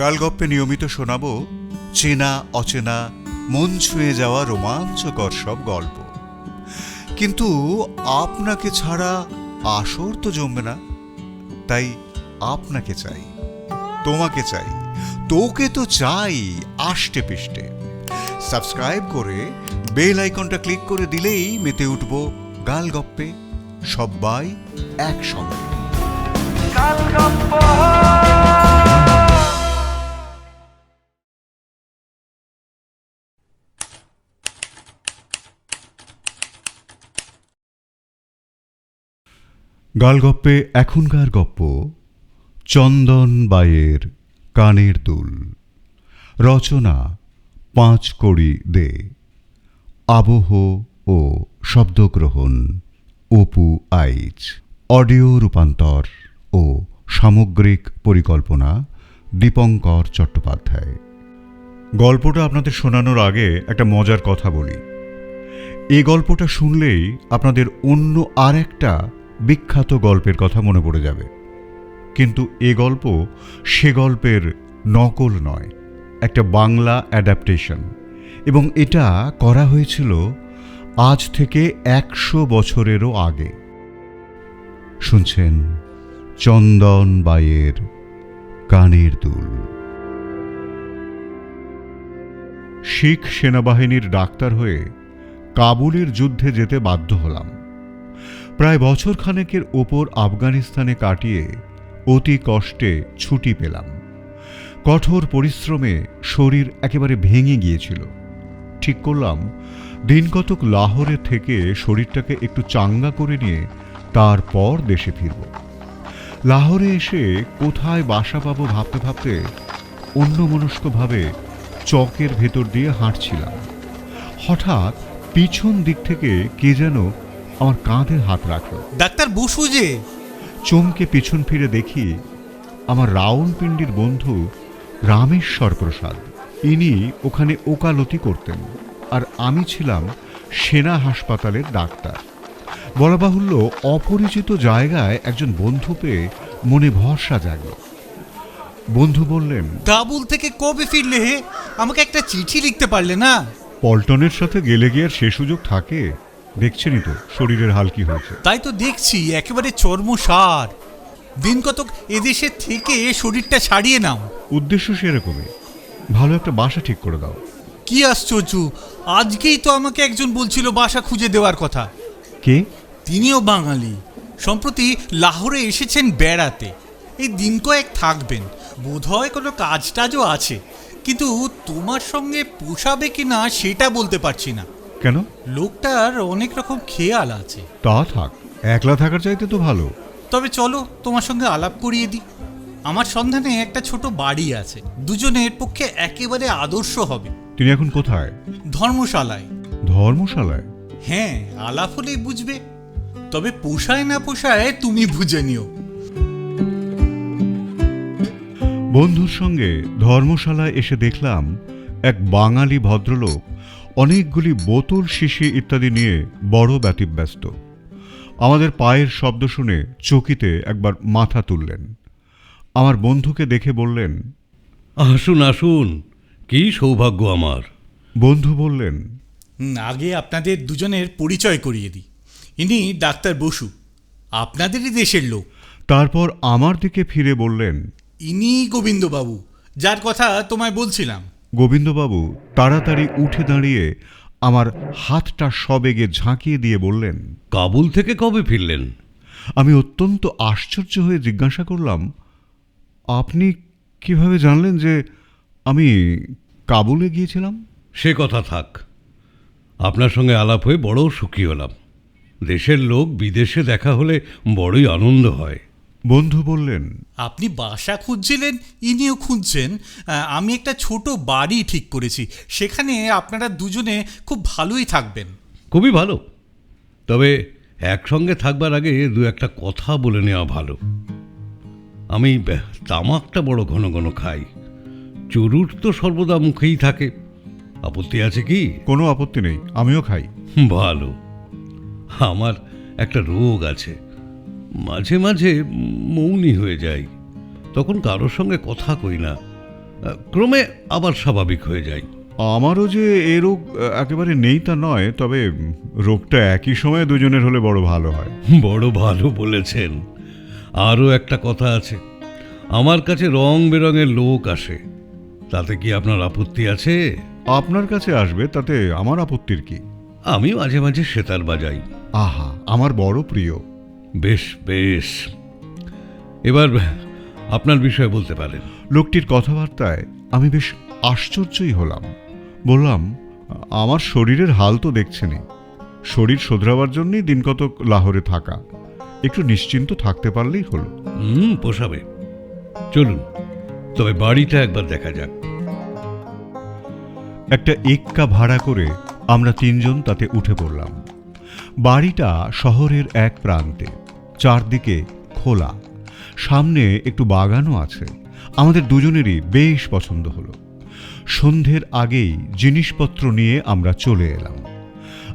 গালগপ্পে নিয়মিত শোনাবো চেনা অচেনা মন ছুঁয়ে যাওয়া রোমাঞ্চকর সব গল্প। কিন্তু আপনাকে ছাড়া আসর তো জমবে না, তাই আপনাকে চাই, তোমাকে চাই, তোকে তো চাই আষ্টে পিষ্টে। সাবস্ক্রাইব করে বেল আইকনটা ক্লিক করে দিলেই মেতে উঠবো গালগপ্পে, সবাই একসঙ্গে। গালগপ্পে এখনকার গপ্প চন্দন বাইয়ের কানের দুল। রচনা পাঁচকড়ি দে। আবহ ও শব্দগ্রহণ অপু আইচ। অডিও রূপান্তর ও সামগ্রিক পরিকল্পনা দীপঙ্কর চট্টোপাধ্যায়। গল্পটা আপনাদের শোনানোর আগে একটা মজার কথা বলি। এই গল্পটা শুনলেই আপনাদের অন্য আর একটা বিখ্যাত গল্পের কথা মনে পড়ে যাবে, কিন্তু এ গল্প সে গল্পের নকল নয়, একটা বাংলা অ্যাডাপ্টেশন, এবং এটা করা হয়েছিল আজ থেকে 100 বছরেরও আগে। শুনছেন চন্দন বাইয়ের কানের দুল। শিখ সেনাবাহিনীর ডাক্তার হয়ে কাবুলের যুদ্ধে যেতে বাধ্য হলাম। প্রায় বছর খানেকের ওপর আফগানিস্তানে কাটিয়ে অতি কষ্টে ছুটি পেলাম। কঠোর পরিশ্রমে শরীর একেবারে ভেঙে গিয়েছিল। ঠিক করলাম দিন কতক লাহোরে থেকে শরীরটাকে একটু চাঙ্গা করে নিয়ে তারপর দেশে ফিরব। লাহোরে এসে কোথায় বাসা পাবো ভাবতে ভাবতে অন্যমনস্কভাবে চকের ভেতর দিয়ে হাঁটছিলাম। হঠাৎ পিছন দিক থেকে কে যেন আমার কাঁধে হাত রাখল। ডাক্তার বসু যে। চমকে পিছন ফিরে দেখি আমার রাউলপিন্ডির বন্ধু রামেশ্বর প্রসাদ। ইনি ওখানে ওকালতি করতেন, আর আমি ছিলাম সেনা হাসপাতালের ডাক্তার। বলা বাহুল্য, অপরিচিত জায়গায় একজন বন্ধু পেয়ে মনে ভরসা জাগল। বন্ধু বললেন, কাবুল থেকে কবে ফিরলে হে? আমাকে একটা চিঠি লিখতে পারলে না? পল্টনের সাথে গেলে গিয়ে আর সে সুযোগ থাকে? দেখছেনই তো শরীরের হাল কি হয়েছে। তাই তো দেখছি, একেবারে চর্মসার। দিন কতক এদেশের থেকে শরীরটা ছাড়িয়ে নাও। উদ্দেশ্য সেরকমই, ভালো একটা বাসা ঠিক করে দাও। কি আশ্চর্য, আজকেই তো আমাকে একজন বলছিল বাসা খুঁজে দেওয়ার কথা। কে? তিনিও বাঙালি, সম্প্রতি লাহোরে এসেছেন বেড়াতে। এই দিন কয়েক থাকবেন, বোধহয় কোনো কাজ টাজও আছে, কিন্তু তোমার সঙ্গে পোষাবে কি না সেটা বলতে পারছি না। কেন? লোকটার অনেক রকম খেয়াল আছে। তা থাক, একলা থাকার চাইতে তো ভালো। তবে চলো তোমার সঙ্গে আলাপ করিয়ে দিই। আমার সন্ধানে একটা ছোট বাড়ি আছে, দুজনের পক্ষে একেবারে আদর্শ হবে। তিনি এখন কোথায়? ধর্মশালায়। ধর্মশালায়? হ্যাঁ, আলাপ হলেই বুঝবে। তবে পোষায় না পোষায় তুমি বুঝে নিও। বন্ধুর সঙ্গে ধর্মশালায় এসে দেখলাম এক বাঙালি ভদ্রলোক অনেকগুলি বোতল, শিশি ইত্যাদি নিয়ে বড় ব্যতিব্যস্ত। আমাদের পায়ের শব্দ শুনে চকিতে একবার মাথা তুললেন। আমার বন্ধুকে দেখে বললেন, আসুন আসুন, কি সৌভাগ্য আমার। বন্ধু বললেন, আগে আপনাদের দুজনের পরিচয় করিয়ে দিই। ইনি ডাক্তার বসু, আপনাদেরই দেশের লোক। তারপর আমার দিকে ফিরে বললেন, ইনি গোবিন্দবাবু, যার কথা তোমায় বলছিলাম। গোবিন্দবাবু তাড়াতাড়ি উঠে দাঁড়িয়ে আমার হাতটা সবেগে ঝাঁকিয়ে দিয়ে বললেন, কাবুল থেকে কবে ফিরলেন? আমি অত্যন্ত আশ্চর্য হয়ে জিজ্ঞাসা করলাম, আপনি কিভাবে জানলেন যে আমি কাবুলে গিয়েছিলাম? সে কথা থাক, আপনার সঙ্গে আলাপ হয়ে বড় সুখী হলাম। দেশের লোক বিদেশে দেখা হলে বড়ই আনন্দ হয়। বন্ধু বললেন, আপনি বাসা খুঁজছিলেন, ইনিও খুঁজছেন। আমি একটা ছোট বাড়ি ঠিক করেছি, সেখানে আপনারা দুজনে খুব ভালোই থাকবেন। খুবই ভালো, তবে একসঙ্গে থাকবার আগে দু একটা কথা বলে নেওয়া ভালো। আমি তামাকটা বড় ঘন ঘন খাই, চুরুট তো সর্বদা মুখেই থাকে। আপত্তি আছে কি? কোনো আপত্তি নেই, আমিও খাই। ভালো। আমার একটা রোগ আছে, মাঝে মাঝে মৌনী হয়ে যাই, তখন কারোর সঙ্গে কথা কই না, ক্রমে আবার স্বাভাবিক হয়ে যায়। আমারও যে এ রোগ একেবারে নেই তা নয়, তবে রোগটা একই সময়ে দুজনের হলে বড় ভালো হয়। বড় ভালো বলেছেন। আরও একটা কথা আছে, আমার কাছে রং বেরঙের লোক আসে, তাতে কি আপনার আপত্তি আছে? আপনার কাছে আসবে তাতে আমার আপত্তির কি? আমি মাঝে মাঝে সেতার বাজাই। আহা, আমার বড় প্রিয়। বেশ বেশ, এবার আপনার বিষয়ে বলতে পারেন। লোকটির কথাবার্তায় আমি বেশ আশ্চর্যই হলাম। বললাম, আমার শরীরের হাল তো দেখছেনই, শরীর শোধরাবার জন্যই দিনকতক লাহোরে থাকা, একটু নিশ্চিন্ত থাকতে পারলেই হলো। পোষাবে, চলুন তবে বাড়িটা একবার দেখা যাক। একটা এক্কা ভাড়া করে আমরা তিনজন তাতে উঠে পড়লাম। বাড়িটা শহরের এক প্রান্তে, চারদিকে খোলা, সামনে একটু বাগানও আছে। আমাদের দুজনেরই বেশ পছন্দ হলো। সন্ধ্যের আগেই জিনিসপত্র নিয়ে আমরা চলে এলাম।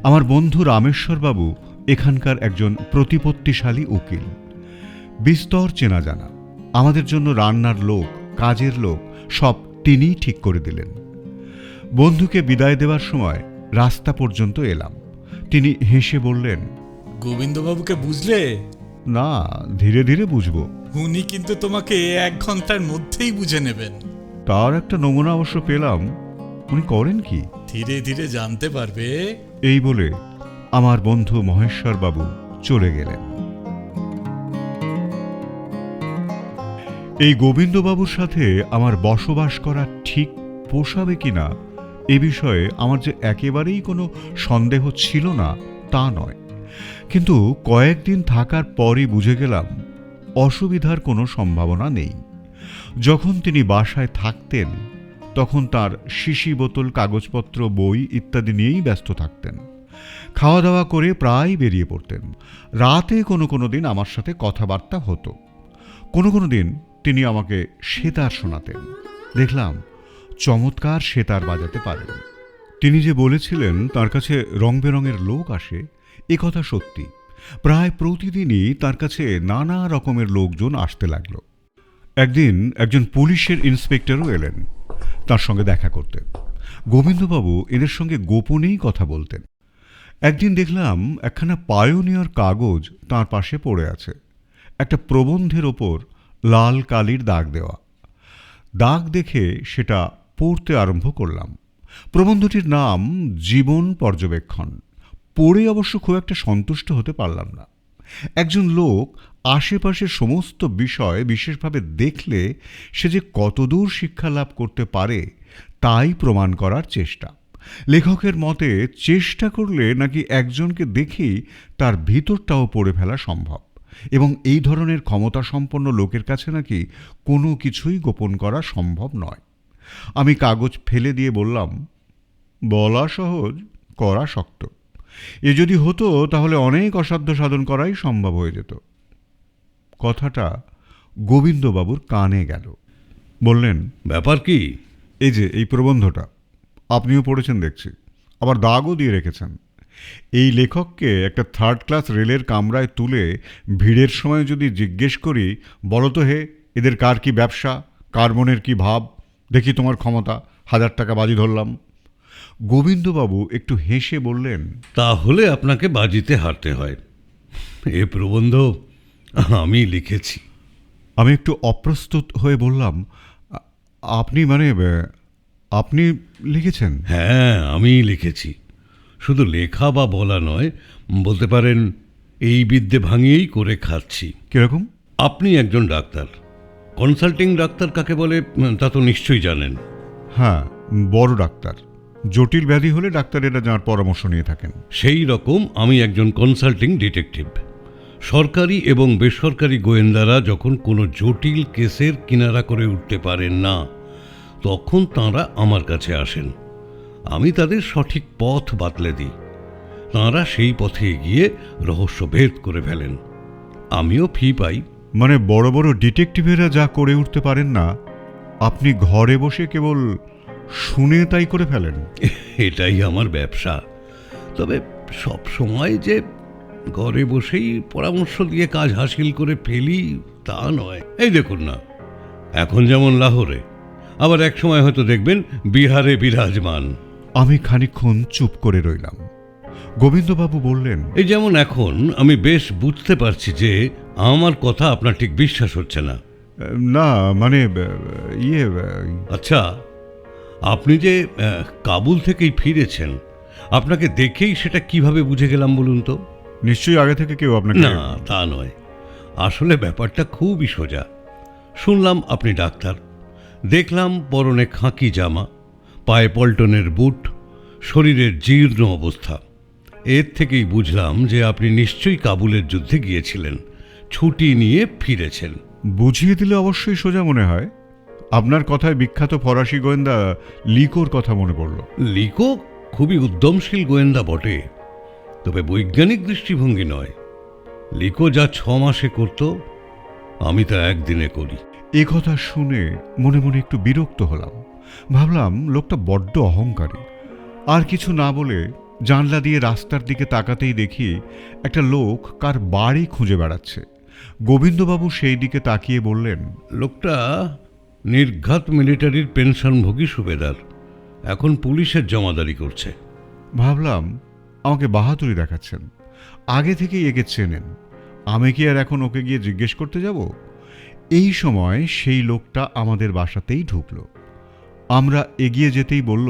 আমার বন্ধু রামেশ্বরবাবু এখানকার একজন প্রতিপত্তিশালী উকিল, বিস্তর চেনা জানা। আমাদের জন্য রান্নার লোক, কাজের লোক সব তিনিই ঠিক করে দিলেন। বন্ধুকে বিদায় দেওয়ার সময় রাস্তা পর্যন্ত এলাম। তিনি হেসে বললেন, গোবিন্দবাবুকে বুঝলে? না, ধীরে ধীরে বুঝবো। উনি কিন্তু তোমাকে 1 ঘন্টার মধ্যেই বুঝে নেবেন। তার একটা নমুনা অবশ্য পেলাম। উনি করেন কি? ধীরে ধীরে জানতে পারবে। এই বলে আমার বন্ধু মহেশ্বরবাবু চলে গেলেন। এই গোবিন্দবাবুর সাথে আমার বসবাস করা ঠিক পোষাবে কিনা এ বিষয়ে আমার যে একেবারেই কোনো সন্দেহ ছিল না তা নয়, কিন্তু কয়েকদিন থাকার পরই বুঝে গেলাম অসুবিধার কোনো সম্ভাবনা নেই। যখন তিনি বাসায় থাকতেন তখন তার শিশি বোতল, কাগজপত্র, বই ইত্যাদি নিয়েই ব্যস্ত থাকতেন। খাওয়া দাওয়া করে প্রায় বেরিয়ে পড়তেন। রাতে কোনো কোনো দিন আমার সাথে কথাবার্তা হতো। কোনো কোনো দিন তিনি আমাকে সেতার শোনাতেন। দেখলাম চমৎকার সেতার বাজাতে পারেন। তিনি যে বলেছিলেন তার কাছে রং বেরঙের লোক আসে, এ কথা সত্যি। প্রায় প্রতিদিনই তার কাছে নানা রকমের লোকজন আসতে লাগল। একদিন একজন পুলিশের ইন্সপেক্টরও এলেন তার সঙ্গে দেখা করতে। গোবিন্দবাবু এদের সঙ্গে গোপনেই কথা বলতেন। একদিন দেখলাম একখানা পায়োনিয়র কাগজ তাঁর পাশে পড়ে আছে। একটা প্রবন্ধের ওপর লাল কালির দাগ দেওয়া। দাগ দেখে সেটা পড়তে আরম্ভ করলাম। প্রবন্ধটির নাম জীবন পর্যবেক্ষণ। পড়ে অবশ্য খুব একটা সন্তুষ্ট হতে পারলাম না। একজন লোক আশেপাশের সমস্ত বিষয় বিশেষভাবে দেখলে সে যে কতদূর শিক্ষা লাভ করতে পারে তাই প্রমাণ করার চেষ্টা। লেখকের মতে চেষ্টা করলে নাকি একজনকে দেখেই তার ভিতরটাও পড়ে ফেলা সম্ভব, এবং এই ধরনের ক্ষমতাসম্পন্ন লোকের কাছে নাকি কোনো কিছুই গোপন করা সম্ভব নয়। আমি কাগজ ফেলে দিয়ে বললাম, বলা সহজ, করা শক্ত। এ যদি হতো তাহলে অনেক অসাধ্য সাধন করাই সম্ভব হয়ে যেত। কথাটা গোবিন্দবাবুর কানে গেল। বললেন, ব্যাপার কি? এই যে এই প্রবন্ধটা আপনিও পড়েছেন দেখছি, আবার দাগও দিয়ে রেখেছেন। এই লেখককে একটা 3rd ক্লাস রেলের কামরায় তুলে ভিড়ের সময় যদি জিজ্ঞেস করি, বলো তো হে, এদের কার কি ব্যবসা, কার মনের কি ভাব, দেখি তোমার ক্ষমতা, 1000 টাকা বাজি ধরলাম। গোবিন্দবাবু একটু হেসে বললেন, তাহলে আপনাকে বাজিতে হারতে হয়। এ প্রবন্ধ আমি লিখেছি। আমি একটু অপ্রস্তুত হয়ে বললাম, আপনি আপনি লিখেছেন? হ্যাঁ, আমি লিখেছি। শুধু লেখা বা বলা নয়, বলতে পারেন এই বিদ্যে ভাঙিয়েই করে খাচ্ছি। কিরকম? আপনি একজন ডাক্তার, কনসাল্টিং ডাক্তার কাকে বলে তা তো নিশ্চয়ই জানেন। হ্যাঁ, বড় ডাক্তার। জটিল ব্যাধি হলে ডাক্তারেরা যার পরামর্শ নিয়ে থাকেন। সেই রকম আমি একজন কনসাল্টিং ডিটেকটিভ। সরকারি এবং বেসরকারি গোয়েন্দারা যখন কোনো জটিল কেসের কিনারা করে উঠতে পারেন না, তখন তাঁরা আমার কাছে আসেন। আমি তাদের সঠিক পথ বাতলে দিই। তাঁরা সেই পথে এগিয়ে রহস্য ভেদ করে ফেলেন। আমিও ফি পাই। মানে বড় বড় ডিটেকটিভেরা যা করে উঠতে পারেন না, আপনি ঘরে বসে কেবল শুনে তাই করে ফেলেন? এটাই আমার ব্যবসা। তবে সব সময় যে ঘরে বসেই পরামর্শ দিয়ে কাজ হাসিল করে ফেলি তা নয়। এই দেখুন না, এখন যেমন লাহোরে আবার এক সময় হয়তো দেখবেন বিহারে বিরাজমান। আমি খানিকক্ষণ চুপ করে রইলাম। গোবিন্দবাবু বললেন, এই যেমন এখন আমি বেশ বুঝতে পারছি যে আমার কথা আপনার ঠিক বিশ্বাস হচ্ছে না। না মানে ইয়ে আচ্ছা, আপনি যে কাবুল থেকেই ফিরেছেন, আপনাকে দেখেই সেটা কিভাবে বুঝে গেলাম বলুন তো? নিশ্চয়ই আগে থেকে কেউ আপনাকে... না, তা নয়। আসলে ব্যাপারটা খুবই সোজা। শুনলাম আপনি ডাক্তার, দেখলাম পরনে খাকি জামা, পায়ে পল্টনের বুট, শরীরের জীর্ণ অবস্থা। এর থেকেই বুঝলাম যে আপনি নিশ্চয়ই কাবুলের যুদ্ধে গিয়েছিলেন, ছুটি নিয়ে ফিরেছেন। বুঝিয়ে দিলে অবশ্যই সোজা মনে হয়। আপনার কথায় বিখ্যাত ফরাসি গোয়েন্দা লিকোর কথা মনে পড়ল। লিকো খুবই উদ্যমশীল গোয়েন্দা বটে, তবে বৈজ্ঞানিক দৃষ্টিভঙ্গি নয়। লিকো যা 6 মাসে করত, আমি তা একদিনে করি। এ কথা শুনে মনে মনে একটু বিরক্ত হলাম। ভাবলাম লোকটা বড্ড অহংকারী। আর কিছু না বলে জানলা দিয়ে রাস্তার দিকে তাকাতেই দেখি একটা লোক কার বাড়ি খুঁজে বেড়াচ্ছে। গোবিন্দবাবু সেই দিকে তাকিয়ে বললেন, লোকটা নির্ঘাত মিলিটারির পেনশনভোগী সুবেদার, এখন পুলিশের জমাদারি করছে। ভাবলাম আমাকে বাহাদুরি দেখাচ্ছেন, আগে থেকেই একে চেনেন, আমি কি আর এখন ওকে গিয়ে জিজ্ঞেস করতে যাব? এই সময় সেই লোকটা আমাদের বাসাতেই ঢুকলো। আমরা এগিয়ে যেতেই বলল,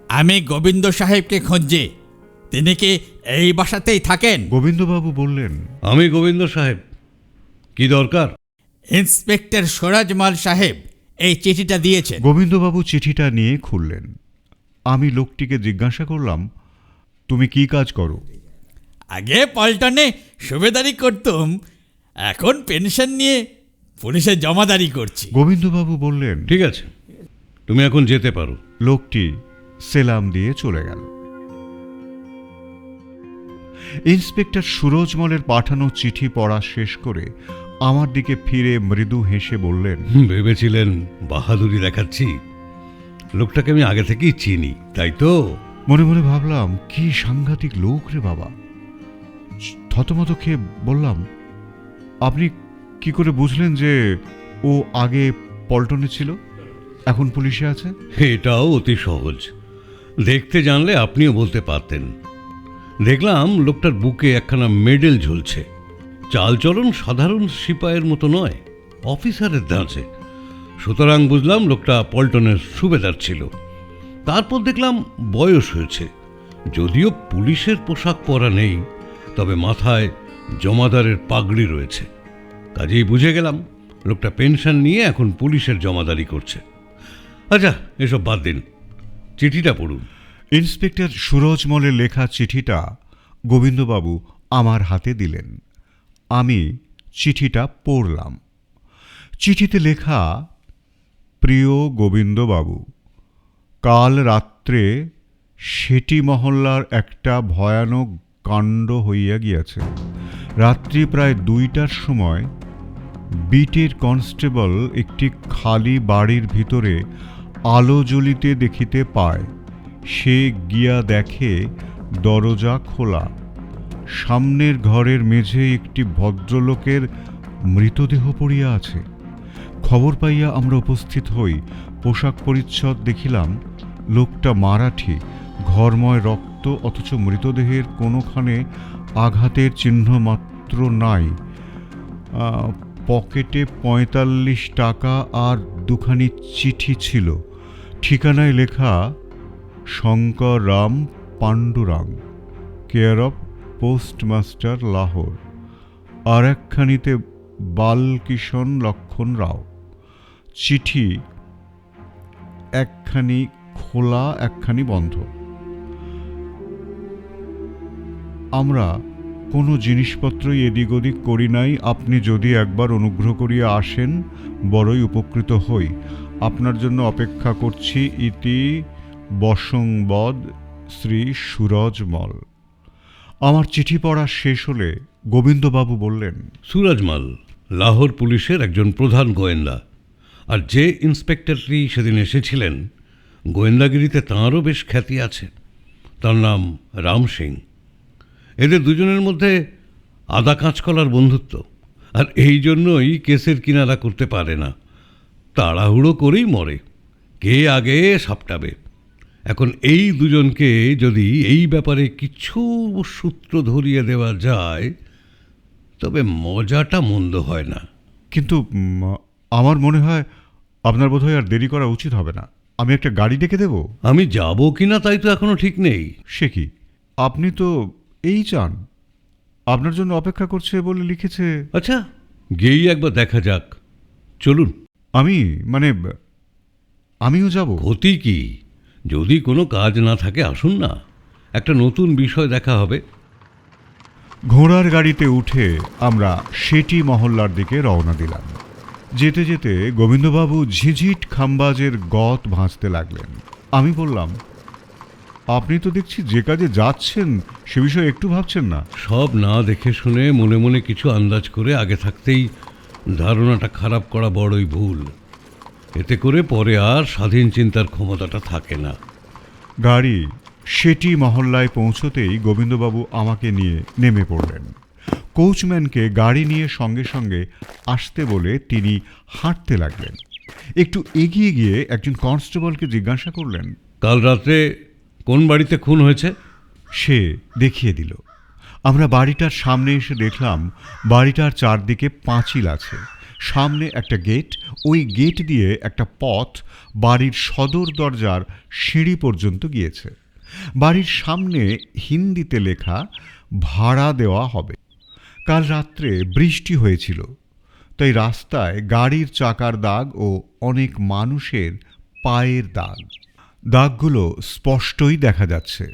আমি গোবিন্দ সাহেবকে খুঁজছি, তিনি কি এই বাসাতেই থাকেন? গোবিন্দবাবু বললেন, আমি গোবিন্দ সাহেব, কি দরকার? ইন্সপেক্টর সুরজমাল সাহেব এই চিঠিটা দিয়েছেন। গোবিন্দবাবু চিঠিটা নিয়ে খুললেন। আমি লোকটিকে জিজ্ঞাসা করলাম, তুমি কি কাজ করো? আগে পল্টনে সুবেদারি করতুম, এখন পেনশন নিয়ে পুলিশে জমাদারি করছি। গোবিন্দবাবু বললেন, ঠিক আছে, তুমি এখন যেতে পারো। লোকটি সেলাম দিয়ে চলে গেল। ইন্সপেক্টর সুরজমলের পাঠানো চিঠি পড়া শেষ করে আমার দিকে ফিরে মৃদু হেসে বললেন, ভেবেছিলেন বাহাদুরি দেখাচ্ছি? লোকটাকে আমি আগে থেকেই চিনি, তাই তো? মনে মনে ভাবলাম, কি সাংঘাতিক লোক রে বাবা। থতমত খেয়ে বললাম, আপনি কি করে বুঝলেন যে ও আগে পল্টনে ছিল, এখন পুলিশে আছে? এটাও অতি সহজ, দেখতে জানলে আপনিও বলতে পারতেন। দেখলাম লোকটার বুকে একখানা মেডেল ঝুলছে। চালচলন সাধারণ সিপাহের মতো নয়, অফিসারের ধাঁচে। সুতরাং বুঝলাম লোকটা পল্টনের সুবেদার ছিল। তারপর দেখলাম বয়স হয়েছে, যদিও পুলিশের পোশাক পরা নেই, তবে মাথায় জমাদারের পাগড়ি রয়েছে। কাজেই বুঝে গেলাম লোকটা পেনশন নিয়ে এখন পুলিশের জমাদারি করছে। আচ্ছা, এসব বাদ দিন, চিঠিটা পড়ুন। ইন্সপেক্টর সুরজমলের লেখা চিঠিটা গোবিন্দবাবু আমার হাতে দিলেন। আমি চিঠিটা পড়লাম। চিঠিতে লেখা, প্রিয় গোবিন্দবাবু, কাল রাত্রে সেটি মহল্লার একটা ভয়ানক কাণ্ড হইয়া গিয়াছে। রাত্রি প্রায় 2টার সময় বিটের কনস্টেবল একটি খালি বাড়ির ভিতরে আলো জ্বলিতে দেখিতে পায়। সে গিয়া দেখে দরজা খোলা, সামনের ঘরের মেঝে একটি ভদ্রলোকের মৃতদেহ পড়িয়া আছে। খবর পাইয়া আমরা উপস্থিত হই। পোশাক পরিচ্ছদ দেখিলাম লোকটা মারাঠি, ঘরময় রক্ত, অথচ মৃতদেহের কোনোখানে আঘাতের চিহ্ন মাত্র নাই। পকেটে 45 টাকা আর 2খানি চিঠি ছিল। ঠিকানায় লেখা Shankar Ram Pandurang, care of postmaster Lahore. আর একখানিতে বালকিষণ লক্ষণ রাও। চিঠি একখানি খোলা, একখানি বন্ধ। আমরা কোনো জিনিসপত্রই এদিক ওদিক করি নাই। আপনি যদি একবার অনুগ্রহ করিয়া আসেন, বড়ই উপকৃত হই। আপনার জন্য অপেক্ষা করছি। ইতি বশংবদ শ্রী সুরজমল। আমার চিঠি পড়া শেষ হলে গোবিন্দবাবু বললেন, সুরজমাল লাহোর পুলিশের একজন প্রধান গোয়েন্দা, আর যে ইন্সপেক্টরটি সেদিন এসেছিলেন, গোয়েন্দাগিরিতে তাঁরও বেশ খ্যাতি আছে। তার নাম রাম সিং। এদের দুজনের মধ্যে আদা কাঁচকলার বন্ধুত্ব, আর এই জন্যই কেসের কিনারা করতে পারে না, তাড়াহুড়ো করেই মরে। কে আগে সাপটাবে। এখন এই দুজনকে যদি এই ব্যাপারে কিছু সূত্র ধরিয়ে দেওয়া যায় তবে মজাটা মন্দ হয় না। কিন্তু আমার মনে হয় আপনার বোধহয় আর দেরি করা উচিত হবে না। আমি একটা গাড়ি ডেকে দেব। আমি যাব কিনা তাই তো এখনো ঠিক নেই। সে কি, আপনি তো এই চান? আপনার জন্য অপেক্ষা করছে বলে লিখেছে। আচ্ছা, গিয়েই একবার দেখা যাক। চলুন। আমিও যাব। ক্ষতি কি? যদি কোনো কাজ না থাকে আসুন না, একটা নতুন বিষয় দেখা হবে। ঘোড়ার গাড়িতে উঠে আমরা সেটি মহল্লার দিকে রওনা দিলাম। যেতে যেতে গোবিন্দবাবু ঝিঝিট খাম্বাজের গত ভাঁজতে লাগলেন। আমি বললাম, আপনি তো দেখছি যে কাজে যাচ্ছেন সে বিষয়ে একটু ভাবছেন না। সব না দেখে শুনে মনে মনে কিছু আন্দাজ করে আগে থাকতেই ধারণাটা খারাপ করা বড়ই ভুল। এতে করে পরে আর স্বাধীন চিন্তার ক্ষমতাটা থাকে না। গাড়ি সেটি মহল্লায় পৌঁছতেই গোবিন্দবাবু আমাকে নিয়ে নেমে পড়লেন। কোচম্যানকে গাড়ি নিয়ে সঙ্গে সঙ্গে আসতে বলে তিনি হাঁটতে লাগলেন। একটু এগিয়ে গিয়ে একজন কনস্টেবলকে জিজ্ঞাসা করলেন, কাল রাত্রে কোন বাড়িতে খুন হয়েছে? সে দেখিয়ে দিল। আমরা বাড়িটার সামনে এসে দেখলাম বাড়িটার চারদিকে পাঁচিল আছে, সামনে একটা গেট, ওই গেট দিয়ে একটা পথ বাড়ির সদর দরজার সিঁড়ি পর্যন্ত গিয়েছে। বাড়ির সামনে হিন্দিতে লেখা ভাড়া দেওয়া হবে। কাল রাত্রে বৃষ্টি হয়েছিল, তাই রাস্তায় গাড়ির চাকার দাগ ও অনেক মানুষের পায়ের দাগ। দাগগুলো স্পষ্টই দেখা যাচ্ছে।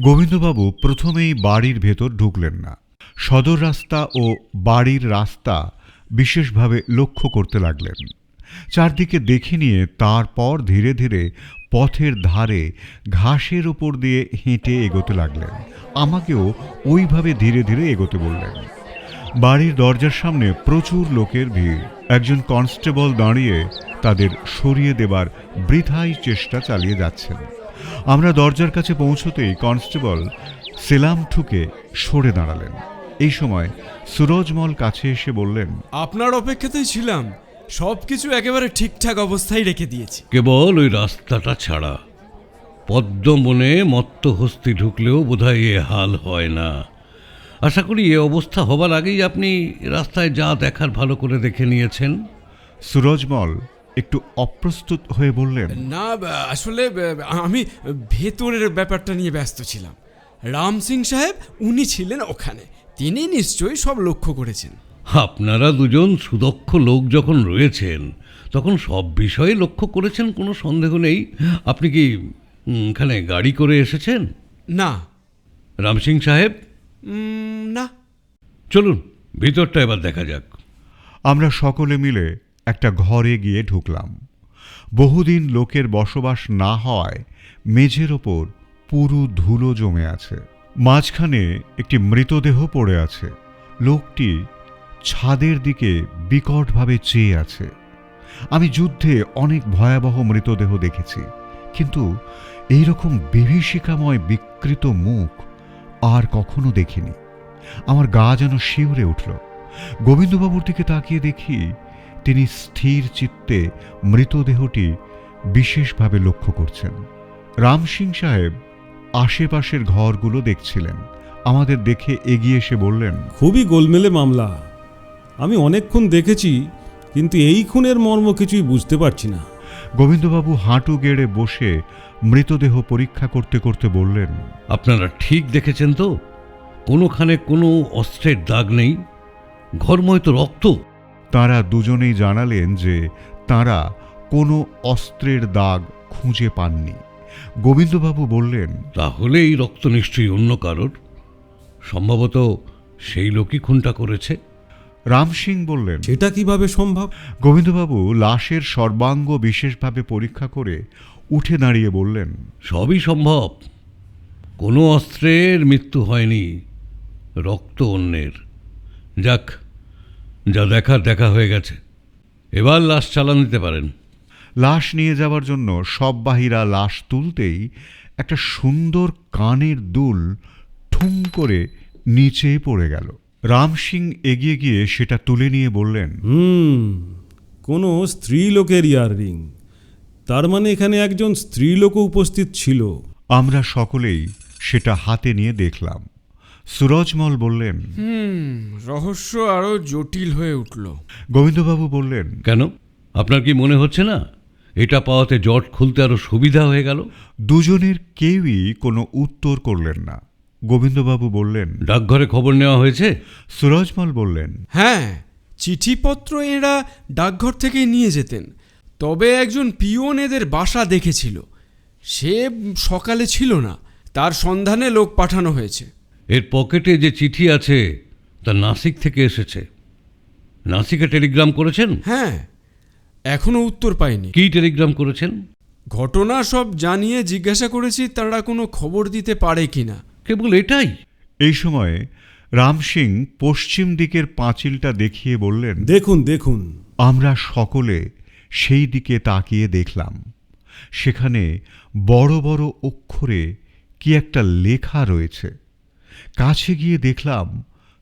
গোবিন্দবাবু প্রথমেই বাড়ির ভেতর ঢুকলেন না। সদর রাস্তা ও বাড়ির রাস্তা বিশেষভাবে লক্ষ্য করতে লাগলেন। চারদিকে দেখে নিয়ে তারপর ধীরে ধীরে পথের ধারে ঘাসের উপর দিয়ে হেঁটে এগোতে লাগলেন। আমাকেও ওইভাবে ধীরে ধীরে এগোতে বললেন। বাড়ির দরজার সামনে প্রচুর লোকের ভিড়। একজন কনস্টেবল দাঁড়িয়ে তাদের সরিয়ে দেবার বৃথাই চেষ্টা চালিয়ে যাচ্ছেন। আমরা দরজার কাছে পৌঁছতেই কনস্টেবল সেলাম ঠুকে সরে দাঁড়ালেন। এই সময় সুরজমল কাছে এসে বললেন, আপনার অপেক্ষাতেই ছিলাম, সবকিছু একেবারে ঠিকঠাক অবস্থায় রেখে দিয়েছি। কেবল ওই রাস্তাটা ছাড়া পদ্মবনে মত্ত হস্তি ঢুকলেও বোধহয় এ হাল হয় না। আশা করি এ অবস্থা হবার আগেই আপনি রাস্তায় যা দেখার ভালো করে দেখে নিয়েছেন। সুরজমল একটু অপ্রস্তুত হয়ে বললেন, না, আসলে আমি ভেতরের ব্যাপারটা নিয়ে ব্যস্ত ছিলাম। রাম সিং সাহেব উনি ছিলেন ওখানে, তিনি নিশ্চয়ই সব লক্ষ্য করেছেন। আপনারা দুজন সুদক্ষ লোক যখন রয়েছেন তখন সব বিষয়ে লক্ষ্য করেছেন, কোনো সন্দেহ নেই। আপনি কি এখানে গাড়ি করে এসেছেন? না। রাম সিং সাহেব? না। চলুন ভিতরটা এবার দেখা যাক। আমরা সকলে মিলে একটা ঘরে গিয়ে ঢুকলাম। বহুদিন লোকের বসবাস না হওয়ায় মেঝের ওপর পুরু ধুলো জমে আছে। মাঝখানে একটি মৃতদেহ পড়ে আছে। লোকটি ছাদের দিকে বিকটভাবে চেয়ে আছে। আমি যুদ্ধে অনেক ভয়াবহ মৃতদেহ দেখেছি, কিন্তু এইরকম বিভীষিকাময় বিকৃত মুখ আর কখনো দেখিনি। আমার গা যেন শিউরে উঠল। গোবিন্দবাবুর দিকে তাকিয়ে দেখি তিনি স্থির চিত্তে মৃতদেহটি বিশেষভাবে লক্ষ্য করছেন। রাম সিং সাহেব আশেপাশের ঘরগুলো দেখছিলেন। আমাদের দেখে এগিয়ে এসে বললেন, খুবই গোলমেলে মামলা। আমি অনেকক্ষণ দেখেছি, কিন্তু এই খুনের মর্ম কিছুই বুঝতে পারছি না। গোবিন্দবাবু হাঁটু গেড়ে বসে মৃতদেহ পরীক্ষা করতে করতে বললেন, আপনারা ঠিক দেখেছেন তো? কোনোখানে কোনো অস্ত্রের দাগ নেই, ঘরময় তো রক্ত। তাঁরা দুজনেই জানালেন যে তাঁরা কোনো অস্ত্রের দাগ খুঁজে পাননি। গোবিন্দবাবু বললেন, তাহলে এই রক্ত নিশ্চয়ই অন্য কারোর, সম্ভবত সেই লোকই খুনটা করেছে। রাম সিং বললেন, সেটা কিভাবে সম্ভব? গোবিন্দবাবু লাশের সর্বাঙ্গ বিশেষভাবে পরীক্ষা করে উঠে দাঁড়িয়ে বললেন, সবই সম্ভব। কোনো অস্ত্রের মৃত্যু হয়নি, রক্ত অন্যের। যাক, যা দেখার দেখা হয়ে গেছে, এবার লাশ চালান দিতে পারেন। লাশ নিয়ে যাওয়ার জন্য সব বাহিরা লাশ তুলতেই একটা সুন্দর কানের দুল ঠুম করে নিচে পড়ে গেল। রাম সিং এগিয়ে গিয়ে সেটা তুলে নিয়ে বললেন, কোনো স্ত্রী লোকের ইয়াররিং। তার মানে এখানে একজন স্ত্রীলোকও উপস্থিত ছিল। আমরা সকলেই সেটা হাতে নিয়ে দেখলাম। সুরজমল বললেন, রহস্য আরো জটিল হয়ে উঠল। গোবিন্দবাবু বললেন, কেন, আপনার কি মনে হচ্ছে না এটা পাওয়াতে জট খুলতে আরো সুবিধা হয়ে গেল? দুজনের কেউই কোনো উত্তর করলেন না। গোবিন্দবাবু বললেন, ডাকঘরে খবর নেওয়া হয়েছে? সুরজমল বললেন, হ্যাঁ, চিঠিপত্র এরা ডাকঘর থেকে নিয়ে যেতেন। তবে একজন পিওন এদের বাসা দেখেছিল। সে সকালে ছিল না, তার সন্ধানে লোক পাঠানো হয়েছে। এর পকেটে যে চিঠি আছে তা নাসিক থেকে এসেছে। নাসিকে টেলিগ্রাম করেছেন? হ্যাঁ, এখনো উত্তর পাইনি। কি টেলিগ্রাম করেছেন? ঘটনা সব জানিয়ে জিজ্ঞাসা করেছি তারা কোনো খবর দিতে পারে কিনা। কেবল এটাই? এই সময় রাম সিং পশ্চিম দিকের পাঁচিলটা দেখিয়ে বললেন, দেখুন দেখুন। আমরা সকলে সেই দিকে তাকিয়ে দেখলাম। সেখানে বড় বড় অক্ষরে কি একটা লেখা রয়েছে। কাছে গিয়ে দেখলাম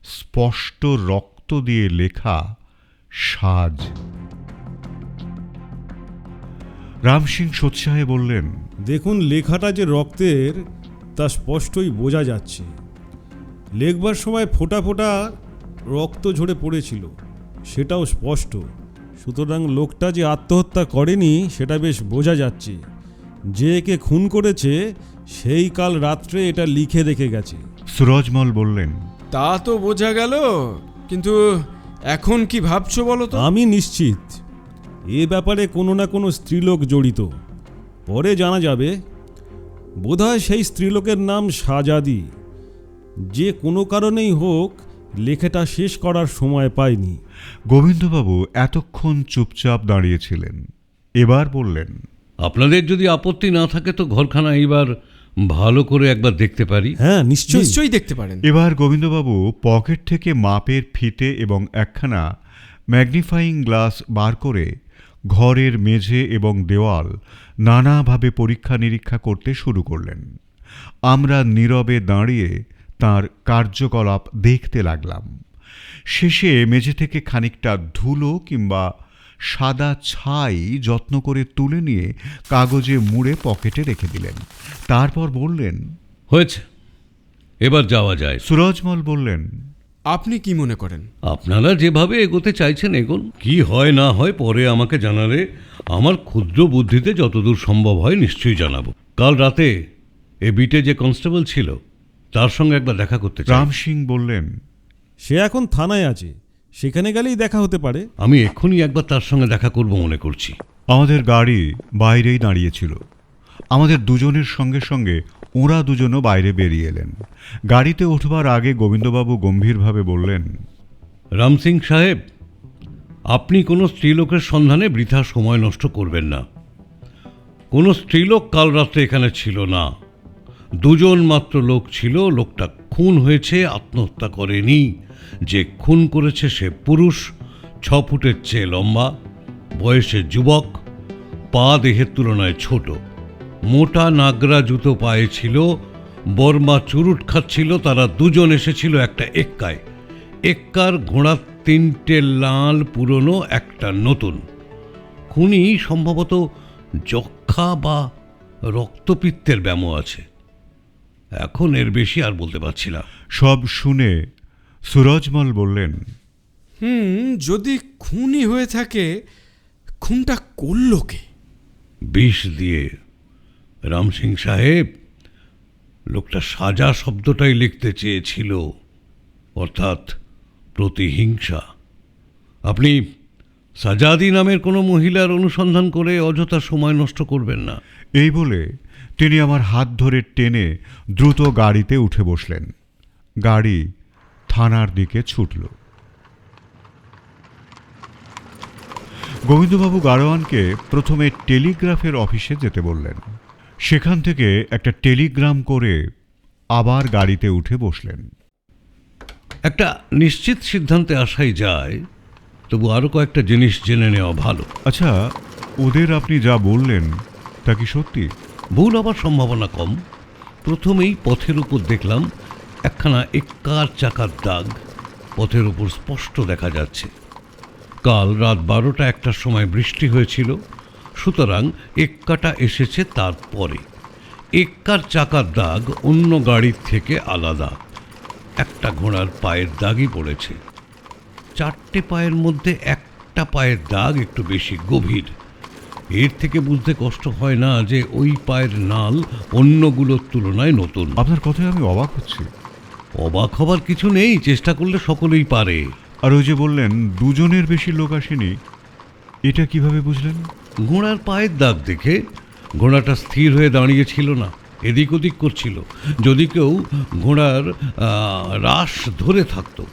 স্পষ্ট রক্ত দিয়ে লেখা সাজ। রাম সিং সোৎসাহে বললেন, দেখুন লেখাটা যে রক্তের তা স্পষ্টই বোঝা যাচ্ছে। লেখবার সময় ফোঁটা ফোঁটা রক্ত ঝরে পড়েছিল, সেটাও স্পষ্ট। সুতরাং লোকটা যে আত্মহত্যা করেনি সেটা বেশ বোঝা যাচ্ছে। যে একে খুন করেছে সেই কাল রাত্রে এটা লিখে রেখে গেছে। সুরজমল বললেন, তা তো বোঝা গেল, কিন্তু এখন কি ভাবছো বলো তো? আমি নিশ্চিত এ ব্যাপারে কোনো না কোনো স্ত্রীলোক জড়িত। পরে জানা যাবে। বোধহয় সেই স্ত্রীলোকের নাম সাজাদি। যে কোনো কারণেই হোক লেখাটা শেষ করার সময় পায়নি। গোবিন্দবাবু এতক্ষণ চুপচাপ দাঁড়িয়েছিলেন। এবার বললেন, আপনাদের যদি আপত্তি না থাকে তো ঘরখানা এইবার ভালো করে একবার দেখতে পারি। হ্যাঁ, নিশ্চয়ই। নিশ্চয়ই দেখতে পারেন। এবার গোবিন্দবাবু পকেট থেকে মাপের ফিতে এবং একখানা ম্যাগনিফাইং গ্লাস বার করে ঘরের মেঝে এবং দেওয়াল নানাভাবে পরীক্ষা নিরীক্ষা করতে শুরু করলেন। আমরা নীরবে দাঁড়িয়ে তার কার্যকলাপ দেখতে লাগলাম। শেষে মেঝে থেকে খানিকটা ধুলো কিংবা সাদা ছাই যত্ন করে তুলে নিয়ে কাগজে মুড়ে পকেটে রেখে দিলেন। তারপর বললেন, হয়েছে, এবার যাওয়া যায়। সুরজমল বললেন, আপনি কি মনে করেন? আপনারা যেভাবে এগোতে চাইছেন এগোন। কি হয় না হয় পরে আমাকে জানালে আমার ক্ষুদ্র বুদ্ধিতে যতদূর সম্ভব হয় নিশ্চয়ই জানাবো। কাল রাতে এ বিটে যে কনস্টেবল ছিল তার সঙ্গে একবার দেখা করতে চাই। রাম সিং বললেন, সে এখন থানায় আছে, সেখানে গেলেই দেখা হতে পারে। আমি এক্ষুনি একবার তার সঙ্গে দেখা করব মনে করছি। আমাদের গাড়ি বাইরেই দাঁড়িয়েছিল। আমাদের দুজনের সঙ্গে সঙ্গে ওরা দুজনও বাইরে বেরিয়ে এলেন। গাড়িতে উঠবার আগে গোবিন্দবাবু গম্ভীরভাবে বললেন, রাম সিং সাহেব, আপনি কোনো স্ত্রীলোকের সন্ধানে বৃথা সময় নষ্ট করবেন না। কোনো স্ত্রীলোক কাল রাত্রে এখানে ছিল না। দুজন মাত্র লোক ছিল। লোকটা খুন হয়েছে, আত্মহত্যা করেনি। যে খুন করেছে সে পুরুষ, 6 ফুটের চেয়ে লম্বা, বয়সে যুবক, পা দেহের তুলনায় ছোট, মোটা নাগরা জুতো পায়ে ছিল, বর্মা চুরুট খাচ্ছিল। তারা দুজন এসেছিল একটা এক্কায়। এক্কার ঘোড়া 3টে লাল পুরনো, একটা নতুন। খুনি সম্ভবত যক্ষা বা রক্তপিত্তের ব্যামো আছে। এখন এর বেশি আর বলতে পারছি না। সব শুনে সুরজমল বললেন, যদি খুনই হয়ে থাকে, খুনটা করল কে? বিষ দিয়ে। রাম সিং সাহেব, লোকটা সাজা শব্দটাই লিখতে চেয়েছিল, অর্থাৎ প্রতিহিংসা। আপনি সাজাদি নামের কোনো মহিলার অনুসন্ধান করে অযথা সময় নষ্ট করবেন না। এই বলে তিনি আমার হাত ধরে টেনে দ্রুত গাড়িতে উঠে বসলেন। গাড়ি থানার দিকে ছুটল। গোবিন্দবাবু গাড়োয়ানকে প্রথমে টেলিগ্রাফের অফিসে যেতে বললেন। সেখান থেকে একটা টেলিগ্রাম করে আবার গাড়িতে উঠে বসলেন। একটা নিশ্চিত সিদ্ধান্তে আসাই যায়, তবু আরও কয়েকটা জিনিস জেনে নেওয়া ভালো। আচ্ছা, ওদের আপনি যা বললেন তা কি সত্যি? ভুল হবার সম্ভাবনা কম। প্রথমেই পথের উপর দেখলাম একখানা এক্কার চাকার দাগ পথের উপর স্পষ্ট দেখা যাচ্ছে। কাল রাত 12টা 1টার সময় বৃষ্টি হয়েছিল। সুতরাং এক্কাটা এসেছে তারপরে। এক্কার চাকার দাগ অন্য গাড়ির থেকে আলাদা। একটা ঘোড়ার পায়ের দাগই পড়েছে। 4টে পায়ের মধ্যে একটা পায়ের দাগ একটু বেশি গভীর। এর থেকে বুঝতে কষ্ট হয় না যে ওই পায়ের নাল অন্যগুলোর তুলনায় নতুন। আপনার কথায় আমি অবাক হচ্ছি। অবাক হবার কিছু নেই, চেষ্টা করলে সকলেই পারে। আর ওই যে বললেন 2 জনের বেশি লোক আসেনি, এটা কিভাবে বুঝলেন? ঘোড়ার পায়ের দাগ দেখে। ঘোড়াটা স্থির হয়ে দাঁড়িয়েছিল না, এদিক ওদিক করছিল। যদি কেউ ঘোড়ার রাশ ধরে থাকতো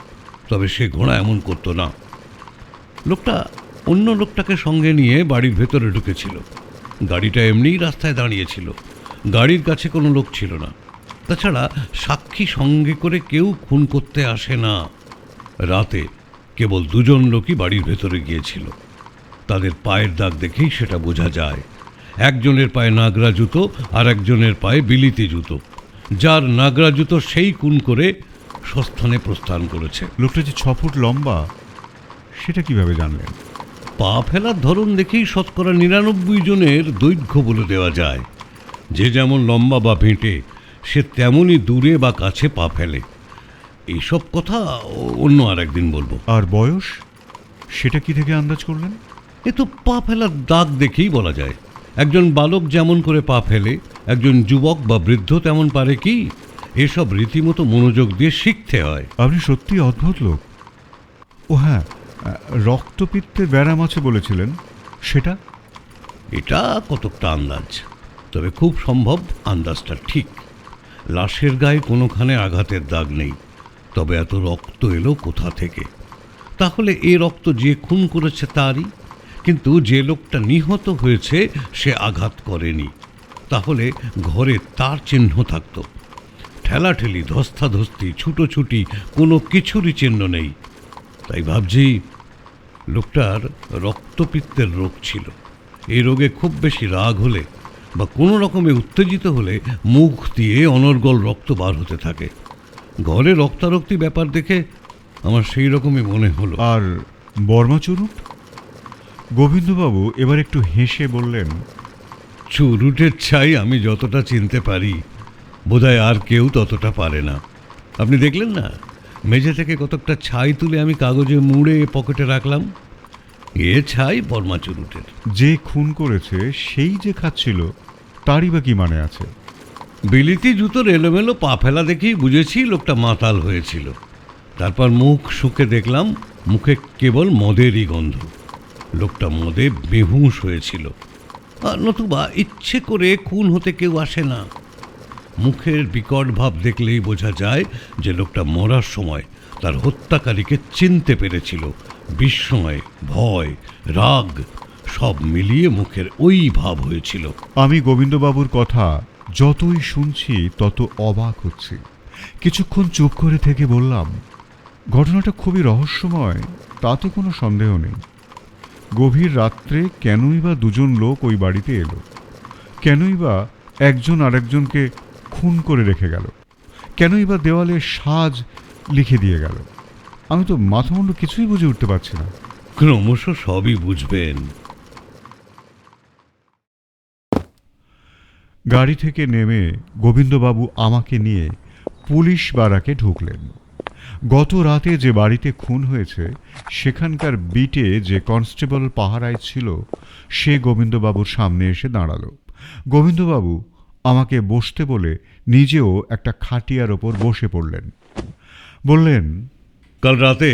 তবে সে ঘোড়া এমন করতো না। লোকটা অন্য লোকটাকে সঙ্গে নিয়ে বাড়ির ভেতরে ঢুকেছিল। গাড়িটা এমনিই রাস্তায় দাঁড়িয়েছিল, গাড়ির কাছে কোনো লোক ছিল না। তাছাড়া সাক্ষী সঙ্গে করে কেউ খুন করতে আসে না। রাতে কেবল 2 জন লোকই বাড়ির ভেতরে গিয়েছিল। তাদের পায়ের দাগ দেখেই সেটা বোঝা যায়। একজনের পায়ে নাগরা জুতো আর একজনের পায়ে বিলিতি জুতো। যার নাগরা জুতো সেই খুন করে স্বস্থানে প্রস্থান করেছে। লোকটা যে 6 ফুট লম্বা, সেটা কিভাবে জানলেন? পা ফেলার ধরন দেখেই শতকরা 99 জনের দৈর্ঘ্য বলে দেওয়া যায়। যে যেমন লম্বা বা ভেঁটে, সে তেমনই দূরে বা কাছে পা ফেলে। এইসব কথা অন্য আর একদিন বলবো। আর বয়স, সেটা কি থেকে আন্দাজ করলেন? এ তো পা ফেলার দাগ দেখেই বলা যায়। একজন বালক যেমন করে পা ফেলে, একজন যুবক বা বৃদ্ধ তেমন পারে কি? এসব রীতিমতো মনোযোগ দিয়ে শিখতে হয়। আপনি সত্যি অদ্ভুত লোক। ও হ্যাঁ, রক্তপিত্তের ব্যারাম আছে বলেছিলেন, সেটা? এটা কতকটা আন্দাজ, তবে খুব সম্ভব আন্দাজটা ঠিক। লাশের গায়ে কোনোখানে আঘাতের দাগ নেই, তবে এত রক্ত এলো কোথা থেকে? তাহলে এ রক্ত যে খুন করেছে তারই। কিন্তু যে লোকটা নিহত হয়েছে সে আঘাত করেনি, তাহলে ঘরে তার চিহ্ন থাকত। ঠেলাঠেলি, ধস্তাধস্তি, ছুটোছুটি, কোনো কিছুরই চিহ্ন নেই। তাই ভাবছি লোকটার রক্তপিত্তের রোগ ছিল। এই রোগে খুব বেশি রাগ হলে বা কোনো রকমে উত্তেজিত হলে মুখ দিয়ে অনর্গল রক্ত বার হতে থাকে। ঘরে রক্তারক্তি ব্যাপার দেখে আমার সেই রকমই মনে হলো। আর বর্মা চুরুট? গোবিন্দবাবু এবার একটু হেসে বললেন, চুরুটের ছাই আমি যতটা চিনতে পারি, বোধহয় আর কেউ ততটা পারে না। আপনি দেখলেন না, মেঝে থেকে কতকটা ছাই তুলে আমি কাগজে মুড়ে পকেটে রাখলাম। এ ছাই বর্মা চুরুটের। যে খুন করেছে সেই যে খাচ্ছিল, তারই বা কি মানে আছে? বিলিতি জুতোর এলোমেলো পা ফেলা দেখেই বুঝেছি লোকটা মাতাল হয়েছিল। তারপর মুখ শুকে দেখলাম মুখে কেবল মদেরই গন্ধ। লোকটা মদে বেহুঁশ হয়েছিল। আর নতুবা ইচ্ছে করে খুন হতে কেউ আসে না। মুখের বিকট ভাব দেখলেই বোঝা যায় যে লোকটা মরার সময় তার হত্যাকারীকে চিনতে পেরেছিল। বিস্ময়, ভয়, রাগ সব মিলিয়ে মুখের ওই ভাব হয়েছিল। আমি গোবিন্দবাবুর কথা যতই শুনছি তত অবাক হচ্ছি। কিছুক্ষণ চুপ করে থেকে বললাম, ঘটনাটা খুবই রহস্যময়, তাতে কোনো সন্দেহ নেই। গভীর রাত্রে কেনই বা 2 জন লোক ওই বাড়িতে এলো? কেনই বা একজন আরেকজনকে খুন করে রেখে গেল? কেনই বা দেওয়ালে সাজ লিখে দিয়ে গেল? আমি তো মাথামুন্ডু কিছুই বুঝে উঠতে পারছি না। ক্রমশ সবই বুঝবেন। গাড়ি থেকে নেমে গোবিন্দবাবু আমাকে নিয়ে পুলিশ বারাকে ঢুকলেন। গত রাতে যে বাড়িতে খুন হয়েছে সেখানকার বিটে যে কনস্টেবল পাহারায় ছিল, সে গোবিন্দবাবুর সামনে এসে দাঁড়ালো। গোবিন্দবাবু আমাকে বসতে বলে নিজেও একটা খাটিয়ার ওপর বসে পড়লেন। বললেন, কাল রাতে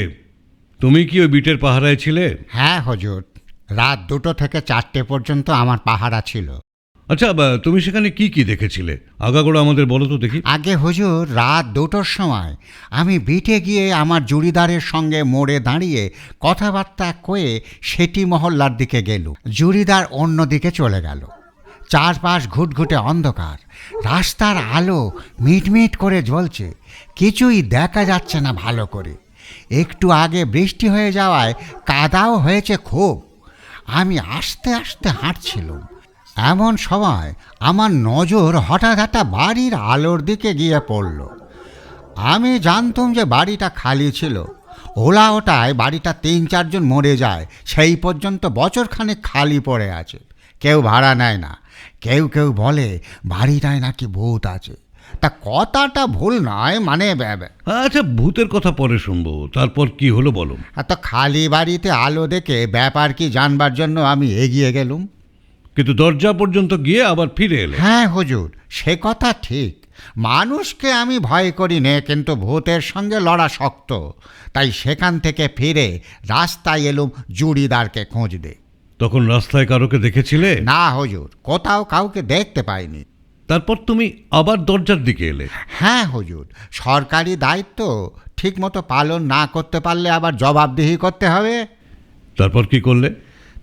তুমি কি ওই বিটের পাহারায় ছিলে? হ্যাঁ হুজুর, রাত 2টো থেকে 4টে পর্যন্ত আমার পাহারা ছিল। আচ্ছা, তুমি সেখানে কি কি দেখেছিলে? আগাগোড়া আমাদের বলো তো দেখি। আগে হুজুর, রাত 2টোর সময় আমি বিটে গিয়ে আমার জুড়িদারের সঙ্গে মোড়ে দাঁড়িয়ে কথাবার্তা কয়ে সেটি মহল্লার দিকে গেল। জুড়িদার অন্য দিকে চলে গেল। চারপাশ ঘুটঘুটে অন্ধকার, রাস্তার আলো মিটমিট করে জ্বলছে, কিছুই দেখা যাচ্ছে না ভালো করে। একটু আগে বৃষ্টি হয়ে যাওয়ায় কাদাও হয়েছে খুব। আমি আস্তে আস্তে হাঁটছিলাম, এমন সময় আমার নজর হঠাৎ একটা বাড়ির আলোর দিকে গিয়ে পড়ল। আমি জানতাম যে বাড়িটা খালি ছিল। ওলা ওটায় বাড়িটা 3-4 জন মরে যায় সেই পর্যন্ত বছরখানেক খালি পড়ে আছে। কেউ ভাড়া নেয় না। কেউ কেউ বলে বাড়িটায় নাকি ভূত আছে। তা কথাটা ভুল নয়, মানে আচ্ছা, ভূতের কথা পরে শুনবো, তারপর কি হলো বলো। এত খালি বাড়িতে আলো দেখে ব্যাপার কি জানবার জন্য আমি এগিয়ে গেলুম। কিন্তু দরজা পর্যন্ত গিয়ে আবার ফিরে এলে। হ্যাঁ হুজুর, সে কথা ঠিক। মানুষকে আমি ভয় করি নে, কিন্তু ভূতের সঙ্গে লড়া শক্ত। তাই সেখান থেকে ফিরে রাস্তায় এলুম জুড়িদারকে খুঁজতে। তখন রাস্তায় কারোকে দেখেছিলে? না হুজুর, কোথাও কাউকে দেখতে পাইনি। তারপর তুমি আবার দরজার দিকে এলে? হ্যাঁ হুজুর, সরকারি দায়িত্ব ঠিকমতো পালন না করতে পারলে আবার জবাবদিহি করতে হবে। তারপর কি করলে?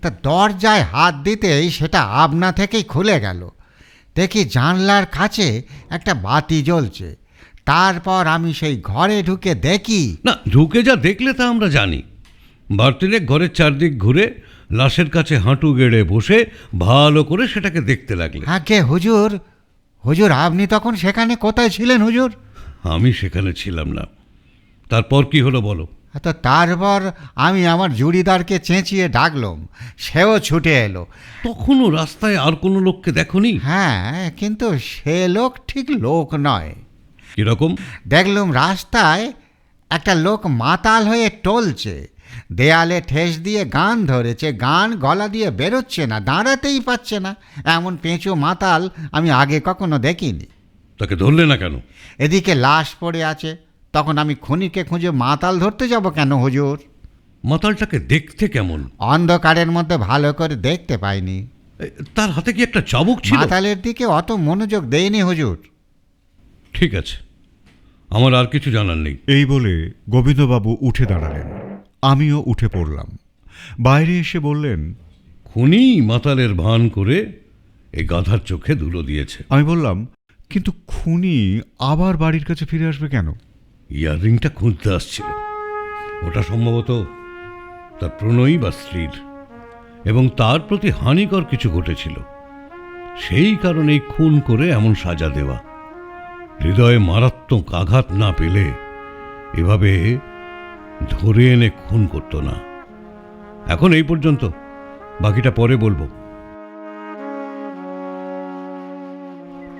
তা দরজায় হাত দিতেই সেটা আপনা থেকেই খুলে গেল। দেখি জানলার কাছে একটা বাতি জ্বলছে। তারপর আমি সেই ঘরে ঢুকে দেখি। না, ঢুকে যা দেখলে তা আমরা জানি। বার্তিনে ঘরের চারদিক ঘুরে লাশের কাছে হাঁটু গেড়ে বসে ভালো করে সেটাকে দেখতে লাগলে। আগে হুজুর, হুজুর আপনি তখন সেখানে কোথায় ছিলেন হুজুর? আমি সেখানে ছিলাম না। তারপর কি হলো বলো। তো তারপর আমি আমার জুড়িদারকে চেঁচিয়ে ডাকলাম, সেও ছুটে এলো। তখনও রাস্তায় আর কোনো লোককে দেখোনি? হ্যাঁ, কিন্তু সে লোক ঠিক লোক নয়। কিরকম? দেখলুম রাস্তায় একটা লোক মাতাল হয়ে টলছে, দেয়ালে ঠেস দিয়ে গান ধরেছে, গান গলা দিয়ে বেরোচ্ছে না, দাঁড়াতেই পারছে না। এমন পেঁচু মাতাল আমি আগে কখনো দেখিনি। তাকে ধরলে না কেন? এদিকে লাশ পড়ে আছে। তখন আমি খুনিকে খুঁজে মাতাল ধরতে যাব কেন হুজুর? মাতালটাকে দেখতে কেমন? অন্ধকারের মধ্যে ভালো করে দেখতে পাইনি। তার হাতে কি একটা চাবুক ছিল? মাতালের দিকে অত মনোযোগ দেয়নি হুজুর। ঠিক আছে, আমার আর কিছু জানার নেই। এই বলে গোবিন্দবাবু উঠে দাঁড়ালেন। আমিও উঠে পড়লাম। বাইরে এসে বললেন, খুনি মাতালের ভান করে এই গাধার চোখে ধুলো দিয়েছে। আমি বললাম, কিন্তু খুনি আবার বাড়ির কাছে ফিরে আসবে কেন? ইয়াররিংটা খুঁজতে আসছিল। ওটা সম্ভবত তার প্রণয়ী বা স্ত্রীর, এবং তার প্রতি হানিকর কিছু ঘটেছিল। সেই কারণেই খুন করে এমন সাজা দেওয়া। হৃদয়ে মারাত্মক আঘাত না পেলে এভাবে ধরে এনে খুন করতো না। এখন এই পর্যন্ত, বাকিটা পরে বলবো।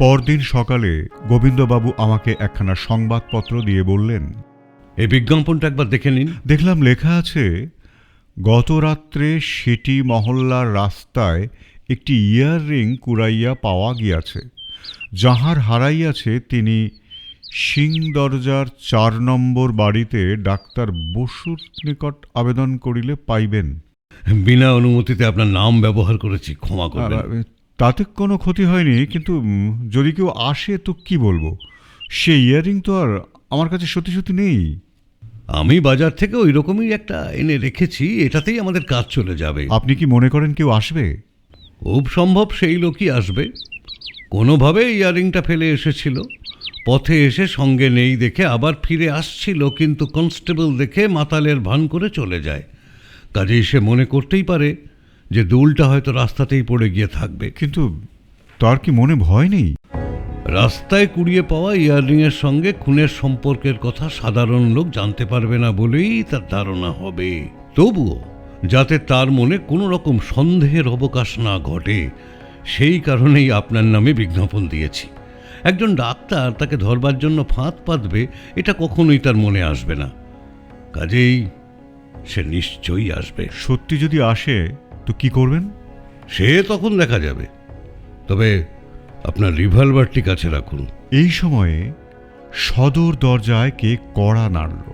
পরদিন সকালে গোবিন্দবাবু আমাকে একখানা সংবাদপত্র দিয়ে বললেন, এই বিজ্ঞাপনটা একবার দেখে নিন। দেখলাম লেখা আছে, গত রাত্রে সিটি মহল্লার রাস্তায় একটি ইয়াররিং কুড়াইয়া পাওয়া গিয়াছে। যাহার হারাইয়াছে তিনি সিং দরজার 4 নম্বর বাড়িতে ডাক্তার বসুর নিকট আবেদন করিলে পাইবেন। বিনা অনুমতিতে আপনার নাম ব্যবহার করেছি, ক্ষমা করবেন। তাতে কোনো ক্ষতি হয়নি, কিন্তু যদি কেউ আসে তো কি বলবো? সে ইয়াররিং তো আর আমার কাছে সত্যি সত্যি নেই। আমি বাজার থেকে ওই রকমই একটা এনে রেখেছি, এটাতেই আমাদের কাজ চলে যাবে। আপনি কি মনে করেন কেউ আসবে? খুব সম্ভব সেই লোকই আসবে। কোনোভাবে ইয়াররিংটা ফেলে এসেছিল, পথে এসে সঙ্গে নেই দেখে আবার ফিরে আসছিল, কিন্তু কনস্টেবল দেখে মাতালের ভান করে চলে যায়। কাজেই সে মনে করতেই পারে যে দুলটা হয়তো রাস্তাতেই পড়ে গিয়ে থাকবে। কিন্তু তার কি মনে ভয় নেই? রাস্তায় কুড়িয়ে পাওয়া ইয়াররিংয়ের সঙ্গে খুনের সম্পর্কের কথা সাধারণ লোক জানতে পারবে না বলেই তার ধারণা হবে। তবুও যাতে তার মনে কোনো রকম সন্দেহের অবকাশ না ঘটে, সেই কারণেই আপনার নামে বিজ্ঞাপন দিয়েছি। একজন ডাক্তার তাকে ধরবার জন্য ফাঁদ পাতবে, এটা কখনোই তার মনে আসবে না। কাজেই সে নিশ্চয়ই আসবে। সত্যি যদি আসে তো কি করবেন? সে তখন দেখা যাবে। তবে আপনার রিভলভারটি কাছে রাখুন। এই সময়ে সদর দরজায় কে কড়া নাড়ল।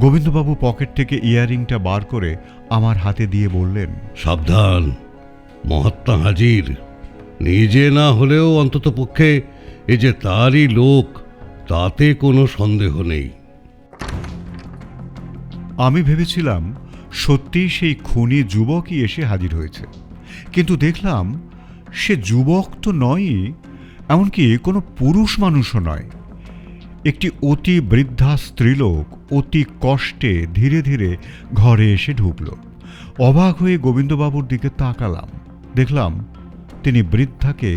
গোবিন্দবাবু পকেট থেকে ইয়াররিংটা বার করে আমার হাতে দিয়ে বললেন, সাবধান, মহাত্মা হাজির। নিজে না হলেও অন্তত পক্ষে এই যে তারই লোক, তাতে কোনো সন্দেহ নেই। আমি ভেবেছিলাম সত্যিই সেই খুনি যুবকই এসে হাজির হয়েছে, কিন্তু দেখলাম সে যুবক তো নয়ই, এমনকি কোনো পুরুষ মানুষও নয়। একটি অতি বৃদ্ধা স্ত্রীলোক অতি কষ্টে ধীরে ধীরে ঘরে এসে ঢুকল। অবাক হয়ে গোবিন্দবাবুর দিকে তাকালাম। দেখলাম তিনি বৃদ্ধাকে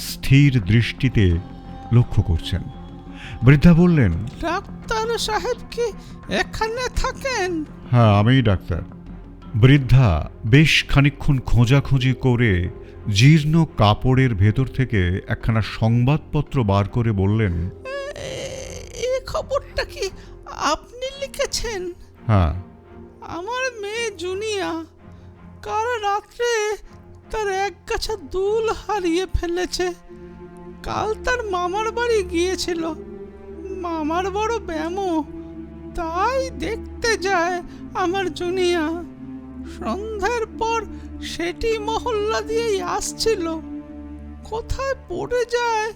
স্থির দৃষ্টিতে লক্ষ্য করছেন। বৃদ্ধা বললেন, ডাক্তার সাহেব কি এখানে থাকেন? হ্যাঁ, আমিই ডাক্তার। বৃদ্ধা বেশ খানিকক্ষণ খোঁজাখুঁজি করে জীর্ণ কাপড়ের ভেতর থেকে একখানা সংবাদপত্র বার করে বললেন, এই খবরটা কি আপনি লিখেছেন? হ্যাঁ। আমার মেয়ে জুনিয়া কাল রাত্রে তার এক গাছা দুল হারিয়ে ফেলেছে। কাল তার মামার বাড়ি গিয়েছিল। মামার বড় ব্যামো, তাই দেখতে যায় আমার জুনিয়া। সন্ধ্যার পর সেটি মহল্লা দিয়েই আসছিল। কোথায় পড়ে যায়?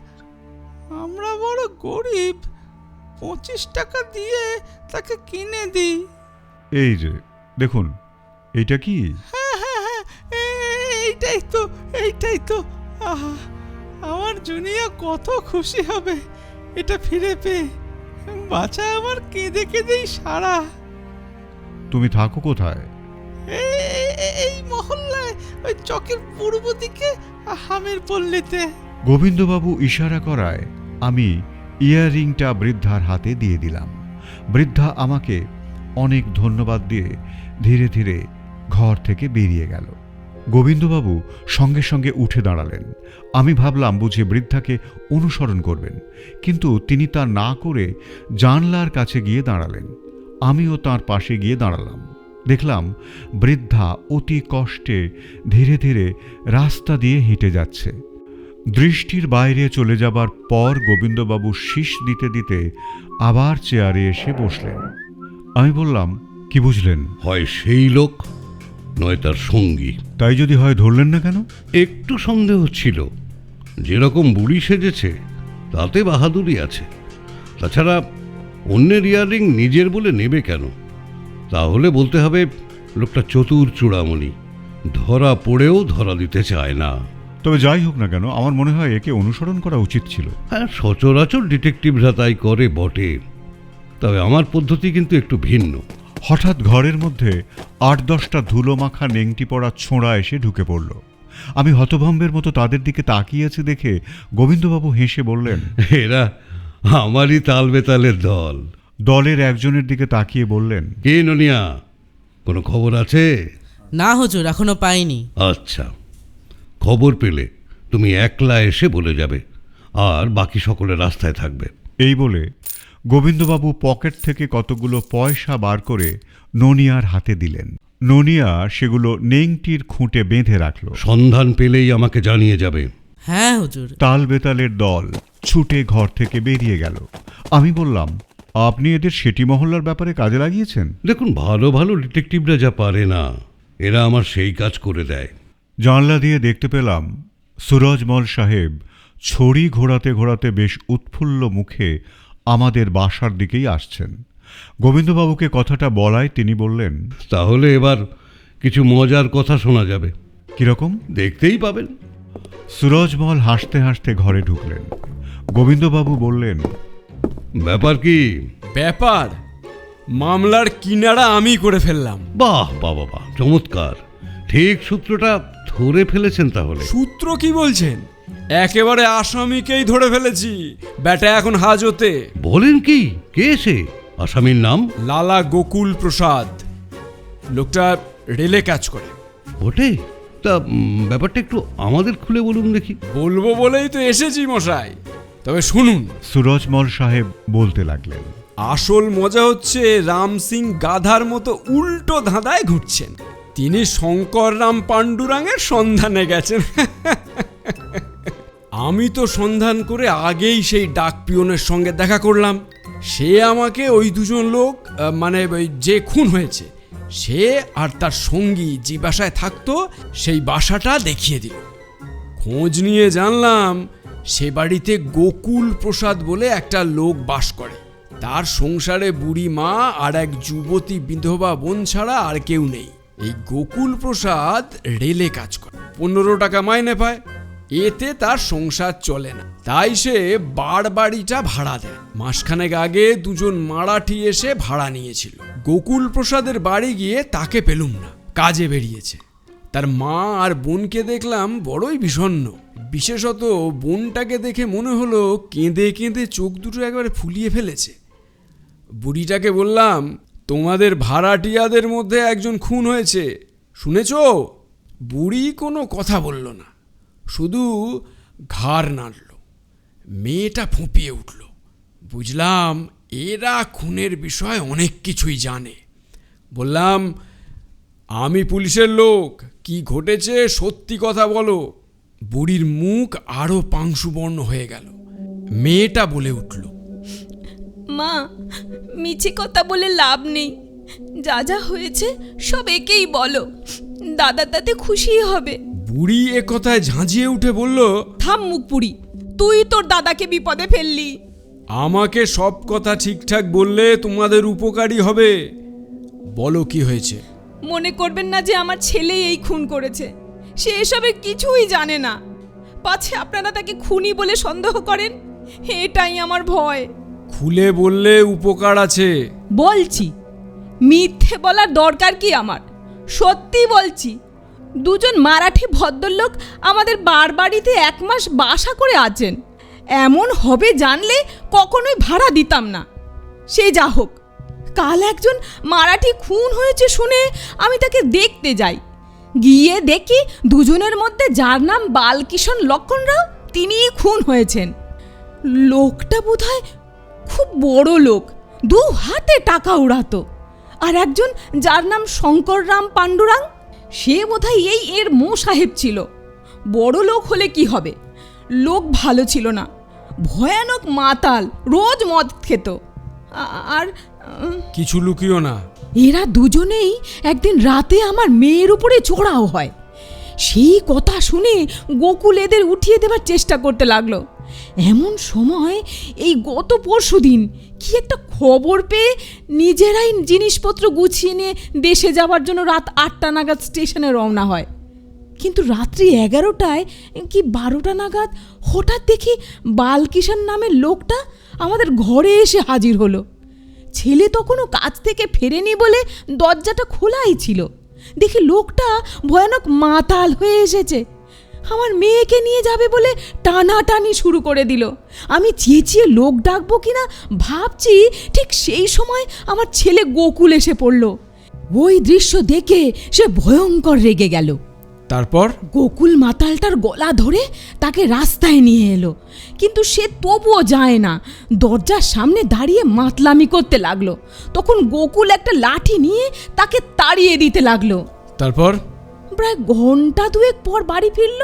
আমরা বড় গরিব, 25 টাকা দিয়ে তাকে কিনে দিই। এই যে দেখুন, এইটা কি? হ্যাঁ হ্যাঁ হ্যাঁ, এইটাই তো। আহা, আমার জুনিয়া কত খুশি হবে এটা ফিরে পেয়ে। বাচ্চা আমার কেঁদে কেঁদেই সারা। তুমি থাকো কোথায়? এই মহল্লায়, ওই চকের পূর্ব দিকে হামের পল্লীতে। গোবিন্দবাবু ইশারা করায় আমি ইয়াররিংটা বৃদ্ধার হাতে দিয়ে দিলাম। বৃদ্ধা আমাকে অনেক ধন্যবাদ দিয়ে ধীরে ধীরে ঘর থেকে বেরিয়ে গেল। গোবিন্দবাবু সঙ্গে সঙ্গে উঠে দাঁড়ালেন। আমি ভাবলাম বুঝি বৃদ্ধাকে অনুসরণ করবেন, কিন্তু তিনি তা না করে জানলার কাছে গিয়ে দাঁড়ালেন। আমিও তার পাশে গিয়ে দাঁড়ালাম। দেখলাম বৃদ্ধা অতি কষ্টে ধীরে ধীরে রাস্তা দিয়ে হেঁটে যাচ্ছে। দৃষ্টির বাইরে চলে যাবার পর গোবিন্দবাবু শীষ দিতে দিতে আবার চেয়ারে এসে বসলেন। আমি বললাম, কি বুঝলেন? হয় সেই লোক, নয় তার সঙ্গী। তাই যদি হয় ধরলেন না কেন? একটু সন্দেহ ছিল। যেরকম বুড়ি সেজেছে তাতে বাহাদুরি আছে। তাছাড়া অন্যের ইয়াররিং নিজের বলে নেবে কেন? তাহলে বলতে হবে লোকটা চতুর চূড়ামণি, ধরা পড়েও ধরা দিতে চায় না। তবে যাই হোক না কেন, আমার মনে হয় একে অনুসরণ করা উচিত ছিল। হ্যাঁ, সচরাচর ডিটেকটিভরা তাই করে বটে, তবে আমার পদ্ধতি কিন্তু একটু ভিন্ন। হঠাৎ ঘরের মধ্যে 8-10টা ধুলো মাখা নেংটি পড়া ছোঁড়া এসে ঢুকে পড়ল। আমি হতভম্বের মতো তাদের দিকে তাকিয়েছি দেখে গোবিন্দবাবু হেসে বললেন, এরা আমারই তাল বেতালের দল। দলের একজনের দিকে তাকিয়ে বললেন, কে ননিয়া, কোনো খবর আছে? না হুজুর, এখনো পাইনি। আচ্ছা, খবর পেলে তুমি একলা এসে বলে যাবে, আর বাকি সকলে রাস্তায় থাকবে। এই বলে গোবিন্দবাবু পকেট থেকে কতগুলো পয়সা বার করে ননিয়ার হাতে দিলেন। ননিয়া সেগুলো নেংটির খুঁটে বেঁধে রাখল। সন্ধান পেলেই আমাকে জানিয়ে যাবে। হ্যাঁ হুজুর। তাল বেতালের দল ছুটে ঘর থেকে বেরিয়ে গেল। আমি বললাম, আপনি এদের সেটি মহল্লার ব্যাপারে কাজে লাগিয়েছেন? দেখুন, ভালো ভালো ডিটেকটিভরা যা পারে না, এরা আমার সেই কাজ করে দেয়। জানলা দিয়ে দেখতে পেলাম সুরজমল সাহেব ছড়ি ঘোরাতে ঘোরাতে বেশ উৎফুল্ল মুখে আমাদের বাসার দিকেই আসছেন। গোবিন্দবাবুকে কথাটা বলায় তিনি বললেন, তাহলে এবার কিছু মজার কথা শোনা যাবে। কিরকম? দেখতেই পাবেন। সুরজমল হাসতে হাসতে ঘরে ঢুকলেন। গোবিন্দবাবু বললেন, ব্যাপার কি? ব্যাপার, মামলার কিনারা আমি করে ফেললাম। বাহ বাবা বাহ, চমৎকার। ঠিক সূত্রটা ধরে ফেলেছেন তাহলে। সূত্র কি বলছেন? একেবারে আসামিকেই ধরে ফেলেছি। ব্যাটা এখন হাজতে। বলেন কি? কে সে? আসামির নাম? লালা গোকুল প্রসাদ। লোকটা রেলে কাজ করে। বটে? তা ব্যাপারটা একটু আমাদের খুলে বলুন দেখি। বলবো বলেই তো এসেছি মশাই, তবে শুনুন। সুরজমল সাহেব বলতে লাগলেন, আসল মজা হচ্ছে রাম সিং গাধার মতো উল্টো ধাঁধায় ঘুরছেন। তিনি শঙ্কর রাম পাণ্ডুরাঙের সন্ধানে গেছেন। আমি তো সন্ধান করে আগেই সেই ডাক পিয়নের সঙ্গে দেখা করলাম। সে আমাকে ওই দুজন লোক, মানে ওই যে খুন হয়েছে সে আর তার সঙ্গী যে বাসায় থাকতো সেই বাসাটা দেখিয়ে দিল। খোঁজ নিয়ে জানলাম সে বাড়িতে গোকুল প্রসাদ বলে একটা লোক বাস করে। তার সংসারে বুড়ি মা আর এক যুবতী বিধবা বোন ছাড়া আর কেউ নেই। এই গোকুল প্রসাদ রেলে কাজ করে, 15 টাকা মাইনে পায়। এতে তার সংসার চলে না, তাই সে বাড়িটা ভাড়া দেয়। মাসখানেক আগে দুজন মারাঠি এসে ভাড়া নিয়েছিল। গোকুল প্রসাদের বাড়ি গিয়ে তাকে পেলুম না, কাজে বেরিয়েছে। তার মা আর বোনকে দেখলাম বড়ই বিষণ্ণ। বিশেষত বোনটাকে দেখে মনে হলো কেঁদে কেঁদে চোখ দুটো একবারে ফুলিয়ে ফেলেছে। বুড়িটাকে বললাম, তোমাদের ভাড়াটিয়াদের মধ্যে একজন খুন হয়েছে, শুনেছ? বুড়ি কোনো কথা বলল না, শুধু ঘাড় নাড়ল। মেয়েটা ফুঁপিয়ে উঠল। বুঝলাম এরা খুনের বিষয়ে অনেক কিছুই জানে। বললাম, আমি পুলিশের লোক, কি ঘটেছে সত্যি কথা বলো। বুড়ির মুখ আরো পাংশুবর্ণ হয়ে গেল। মেয়েটা বলে উঠল, মা, মিছি কথা বলে লাভ নেই। যা যা হয়েছে সব একেই বলো, দাদা তাতে খুশি হবে। বুড়ি এ কথায় ঝাঁঝিয়ে উঠে বলল, থাম মুখ পুরি, তুই তোর দাদাকে বিপদে ফেললি। আমাকে সব কথা ঠিকঠাক বললে তোমাদের উপকারী হবে। বলো কি হয়েছে। মনে করবেন না যে আমার ছেলে এই খুন করেছে, সে এসবে কিছুই জানে না। পাছে আপনারা তাকে খুনি বলে সন্দেহ করেন, এটাই আমার ভয়। খুলে বললে উপকার আছে। বলছি, মিথ্যে বলার দরকার কি আমার? সত্যি বলছি, দুজন মারাঠি ভদ্রলোক আমাদের বাড়িতে 1 মাস বাসা করে আছেন। এমন হবে জানলে কখনোই ভাড়া দিতাম না। সে যা হোক, কাল একজন মারাঠি খুন হয়েছে শুনে আমি তাকে দেখতে যাই। গিয়ে দেখি দুজনের মধ্যে যার নাম বালকিষণ লক্ষণরাও, তিনিই খুন হয়েছেন। লোকটা বোধহয় খুব বড় লোক, 2 হাতে টাকা উড়াতো। আর একজন যার নাম শঙ্কররাম পাণ্ডুরাং, সে বোধহয় এর মো সাহেব ছিল। বড় লোক হলে কি হবে, লোক ভালো ছিল না, ভয়ানক মাতাল, রোজ মদ খেত। আর কিছু লুকিও না। এরা দুজনেই একদিন রাতে আমার মেয়ের উপরে চড়াও হয়। সেই কথা শুনে গোকুল এদের উঠিয়ে দেবার চেষ্টা করতে লাগলো। এমন সময় এই গত পরশুদিন কি একটা খবর পেয়ে নিজেরাই জিনিসপত্র গুছিয়ে নিয়ে দেশে যাওয়ার জন্য রাত 8টা নাগাদ স্টেশনে রওনা হয়। কিন্তু রাত্রি 11টায় কি 12টা নাগাদ হঠাৎ দেখি বালকিষণ নামের লোকটা আমাদের ঘরে এসে হাজির হলো। ছেলে তখনও কাজ থেকে ফেরেনি বলে দরজাটা খোলাই ছিল। দেখি লোকটা ভয়ানক মাতাল হয়ে এসেছে। আমার মেয়েকে নিয়ে যাবে বলে টানাটানি শুরু করে দিল। আমি চেঁচিয়ে লোক ডাকবো কিনা ভাবছি, ঠিক সেই সময় আমার ছেলে গোকুল এসে পড়ল। ওই দৃশ্য দেখে সে ভয়ঙ্কর রেগে গেল। তারপর গোকুল মাতালটার গলা ধরে তাকে রাস্তায় নিয়ে এলো, কিন্তু সে তবুও যায় না। দরজার সামনে দাঁড়িয়ে মাতলামি করতে লাগলো। তখন গোকুল একটা লাঠি নিয়ে তাকে তাড়িয়ে দিতে লাগলো। তারপর প্রায় ঘন্টা 2 পর বাড়ি ফিরল।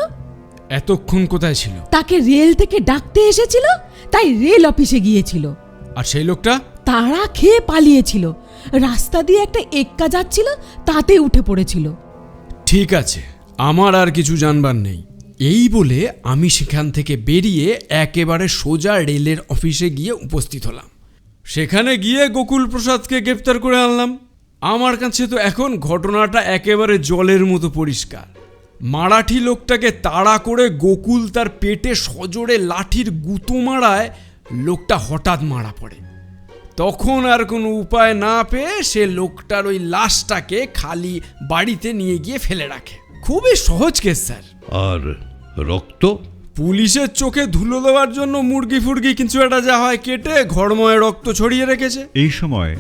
এতক্ষণ কোথায় ছিল? তাকে রেল থেকে ডাকতে এসেছিল, তাই রেল অফিসে গিয়েছিল। আর সেই লোকটা তাড়া খেয়ে পালিয়েছিল। রাস্তা দিয়ে একটা এক্কা যাচ্ছিল, তাতে উঠে পড়েছিল। ঠিক আছে, আমার আর কিছু জানবার নেই। এই বলে আমি সেখান থেকে বেরিয়ে একেবারে সোজা রেলের অফিসে গিয়ে উপস্থিত হলাম। সেখানে গিয়ে গোকুল প্রসাদকে গ্রেপ্তার করে আনলাম। আমার কাছে তো এখন ঘটনাটা একেবারে জলের মতো পরিষ্কার। মারাঠি লোকটাকে তাড়া করে গোকুল তার পেটে সজোরে লাঠির গুঁতো মারায় লোকটা হঠাৎ মারা পড়ে। তখন আর কোনো উপায় না পেয়ে সে লোকটার ওই লাশটাকে খালি বাড়িতে নিয়ে গিয়ে ফেলে রাখে। খুবই সহজ কেস স্যার। আর রক্ত? পুলিশের চোখে ধুলো দেওয়ার জন্য মুরগি ফুরগি কিছু একটা যা হয় কেটে ঘরময় রক্ত ছড়িয়ে রেখেছে। এই সময়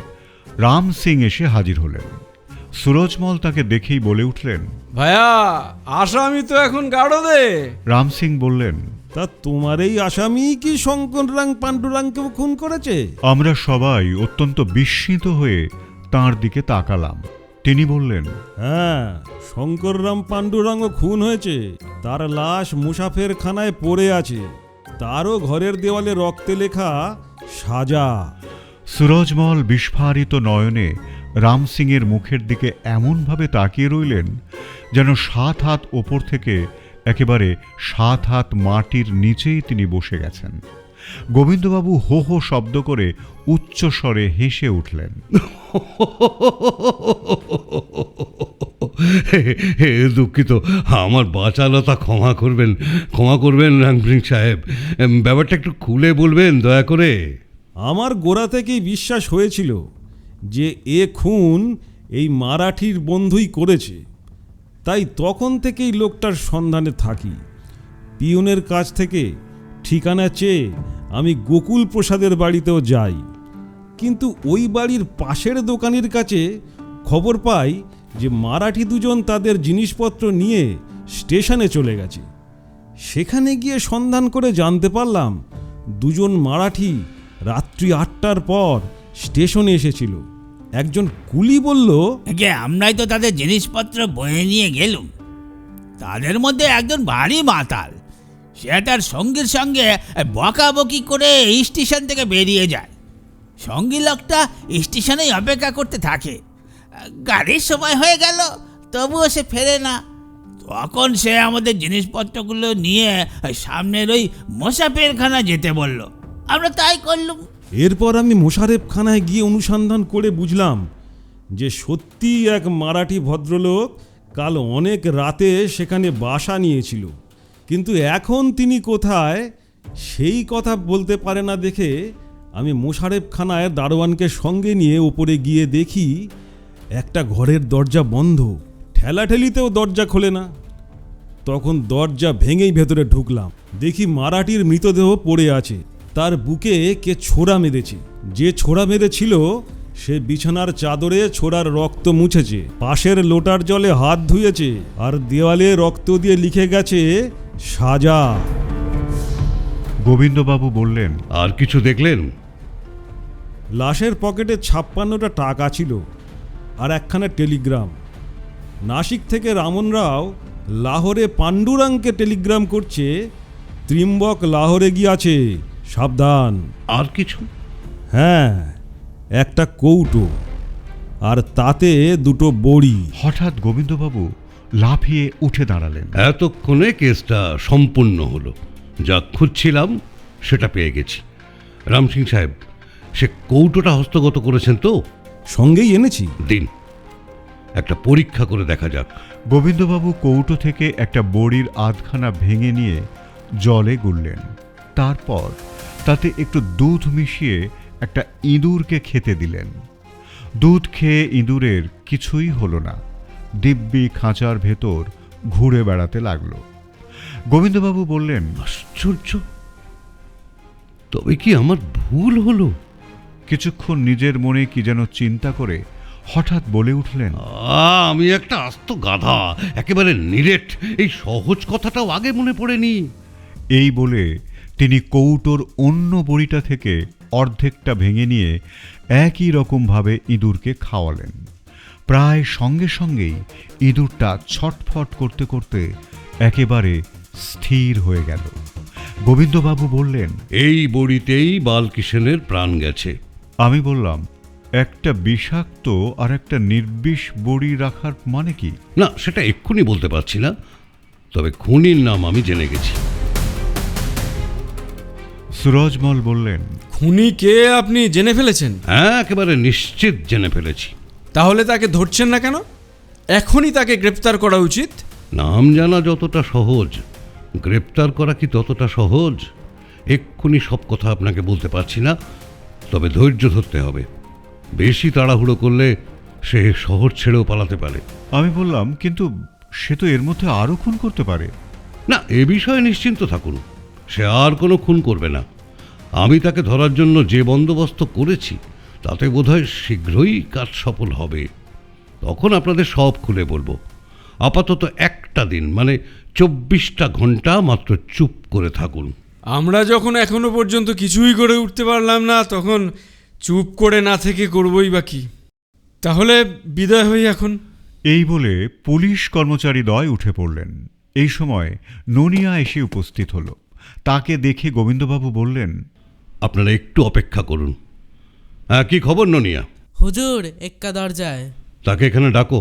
রাম সিং এসে হাজির হলেন। সুরজমল তাকে দেখেই বলে উঠলেন, ভাইয়া, আসামি তো এখন গাড়দে। রাম সিং বললেন, তা তোমার এই আসামি কি শঙ্কররাং পাণ্ডুরাংকেও খুন করেছে? আমরা সবাই অত্যন্ত বিস্মিত হয়ে তাঁর দিকে তাকালাম। তিনি বললেন, হ্যাঁ, শঙ্কররাম পাণ্ডুরাংও খুন হয়েছে। তার লাশ মুসাফের খানায় পড়ে আছে। তারও ঘরের দেওয়ালে রক্তে লেখা সাজা। সুরজমল বিস্ফারিত নয়নে রাম সিংয়ের মুখের দিকে এমনভাবে তাকিয়ে রইলেন যেন 7 হাত ওপর থেকে একেবারে 7 হাত মাটির নিচেই তিনি বসে গেছেন। গোবিন্দবাবু হো হো শব্দ করে উচ্চ স্বরে হেসে উঠলেন। দুঃখিত, আমার বাচালতা ক্ষমা করবেন রামসিং সাহেব। ব্যাপারটা একটু খুলে বলবেন দয়া করে। আমার গোড়া থেকেই বিশ্বাস হয়েছিল যে এ খুন এই মারাঠির বন্ধুই করেছে। তাই তখন থেকেই লোকটার সন্ধানে থাকি। পিয়নের কাছ থেকে ঠিকানা চেয়ে আমি গোকুল প্রসাদের বাড়িতেও যাই, কিন্তু ওই বাড়ির পাশের দোকানের কাছে খবর পাই যে মারাঠি দুজন তাদের জিনিসপত্র নিয়ে স্টেশনে চলে গেছে। সেখানে গিয়ে সন্ধান করে জানতে পারলাম দুজন মারাঠি রাত্রি 8টার পর স্টেশনে এসেছিল। একজন কুলি বলল, যে আমরাই তো তাদের জিনিসপত্র বয়ে নিয়ে গেলুম। তাদের মধ্যে একজন ভারী মাতাল, সে তার সঙ্গীর সঙ্গে বকাবকি করে স্টেশন থেকে বেরিয়ে যায়। সঙ্গী লোকটা স্টেশনেই অপেক্ষা করতে থাকে। গাড়ির সময় হয়ে গেল, তবুও সে ফেরে না। তখন সে আমাদের জিনিসপত্রগুলো নিয়ে সামনের ওই মোসাফেরখানা যেতে বলল। আমরা তাই করলুম। এরপর আমি মোশারেফখানায় গিয়ে অনুসন্ধান করে বুঝলাম যে সত্যি এক মারাঠি ভদ্রলোক কাল অনেক রাতে সেখানে বাসা নিয়েছিল, কিন্তু এখন তিনি কোথায় সেই কথা বলতে পারে না দেখে আমি মোশারেফখানায় দারোয়ানকে সঙ্গে নিয়ে উপরে গিয়ে দেখি একটা ঘরের দরজা বন্ধ, ঠেলাঠেলিতেও দরজা খোলে না। তখন দরজা ভেঙেই ভেতরে ঢুকলাম, দেখি মারাঠির মৃতদেহ পড়ে আছে, তার বুকে কে ছোড়া মেরেছে। যে ছোড়া মেরেছিল সে বিছানার চাদরে ছোড়ার রক্ত মুছেছে, পাশের লোটার জলে হাত ধুয়েছে, আর দেওয়ালে রক্ত দিয়ে লিখে গেছে সাজা। গোবিন্দবাবু বললেন, আর কিছু দেখলেন? লাশের পকেটে 56টা টাকা ছিল আর একখানা টেলিগ্রাম। নাসিক থেকে রামন রাও লাহোরে পাণ্ডুরাংকে টেলিগ্রাম করছে, ত্রিম্বক লাহোরে গিয়াছে, সাবধান। আর কিছু? হ্যাঁ, একটা কৌটো আর তাতে 2টো বড়ি। হঠাৎ গোবিন্দবাবু লাফিয়ে উঠে দাঁড়ালেন। এতক্ষণে কেসটা সম্পূর্ণ হলো। যা খুঁজছিলাম সেটা পেয়ে গেছি। রামসিং সাহেব, সে কৌটোটা হস্তগত করেছেন তো? সঙ্গেই এনেছি। দিন, একটা পরীক্ষা করে দেখা যাক। গোবিন্দবাবু কৌটো থেকে একটা বড়ির আধখানা ভেঙে নিয়ে জলে গুললেন। তারপর তাতে একটু দুধ মিশিয়ে একটা ইঁদুরকে খেতে দিলেন। দুধ খেয়ে ইঁদুরের কিছুই হলো না, দিব্যি খাঁচার ভেতর ঘুরে বেড়াতে লাগলো। গোবিন্দবাবু বললেন, আশ্চর্য, তবে কি আমার ভুল হলো? কিছুক্ষণ নিজের মনে কি যেন চিন্তা করে হঠাৎ বলে উঠলেন, আমি একটা আস্ত গাধা, একেবারে নিরেট। এই সহজ কথাটাও আগে মনে পড়েনি। এই বলে তিনি কৌটোর অন্য বড়িটা থেকে অর্ধেকটা ভেঙে নিয়ে একই রকমভাবে ইঁদুরকে খাওয়ালেন। প্রায় সঙ্গে সঙ্গেই ইঁদুরটা ছটফট করতে করতে একেবারে স্থির হয়ে গেল। গোবিন্দবাবু বললেন, এই বড়িতেই বালকিষেনের প্রাণ গেছে। আমি বললাম, একটা বিষাক্ত আর একটা নির্বিষ বড়ি রাখার মানে কি? না, সেটা এক্ষুনি বলতে পারছি না, তবে খুনির নাম আমি জেনে গেছি। সুরজমল বললেন, খুনি কে আপনি জেনে ফেলেছেন? হ্যাঁ, একেবারে নিশ্চিত জেনে ফেলেছি। তাহলে তাকে ধরছেন না কেন? এখনই তাকে গ্রেপ্তার করা উচিত। নাম জানা যতটা সহজ, গ্রেপ্তার করা কি ততটা সহজ? এক্ষুনি সব কথা আপনাকে বলতে পারছি না, তবে ধৈর্য ধরতে হবে। বেশি তাড়াহুড়ো করলে সে শহর ছেড়েও পালাতে পারে। আমি বললাম, কিন্তু সে তো এর মধ্যে আরও খুন করতে পারে। না, এ বিষয়ে নিশ্চিন্ত থাকুন, সে আর কোনো খুন করবে না। আমি তাকে ধরার জন্য যে বন্দোবস্ত করেছি তাতে বোধহয় শীঘ্রই কাজ সফল হবে। তখন আপনাদের সব খুলে বলবো। আপাতত একটা দিন, মানে 24টা ঘন্টা মাত্র চুপ করে থাকুন। আমরা যখন এখনো পর্যন্ত কিছুই করে উঠতে পারলাম না, তখন চুপ করে না থেকে করবই বা কি। তাহলে বিদায় হই এখন। এই বলে পুলিশ কর্মচারীদ্বয় উঠে পড়লেন। এই সময় ননিয়া এসে উপস্থিত হল। তাকে দেখে গোবিন্দবাবু বললেন, আপনারা একটু অপেক্ষা করুন। হ্যাঁ, কি খবর ননিয়া? হুজুর, এক্কা দরজায়। তাকে এখানে ডাকো,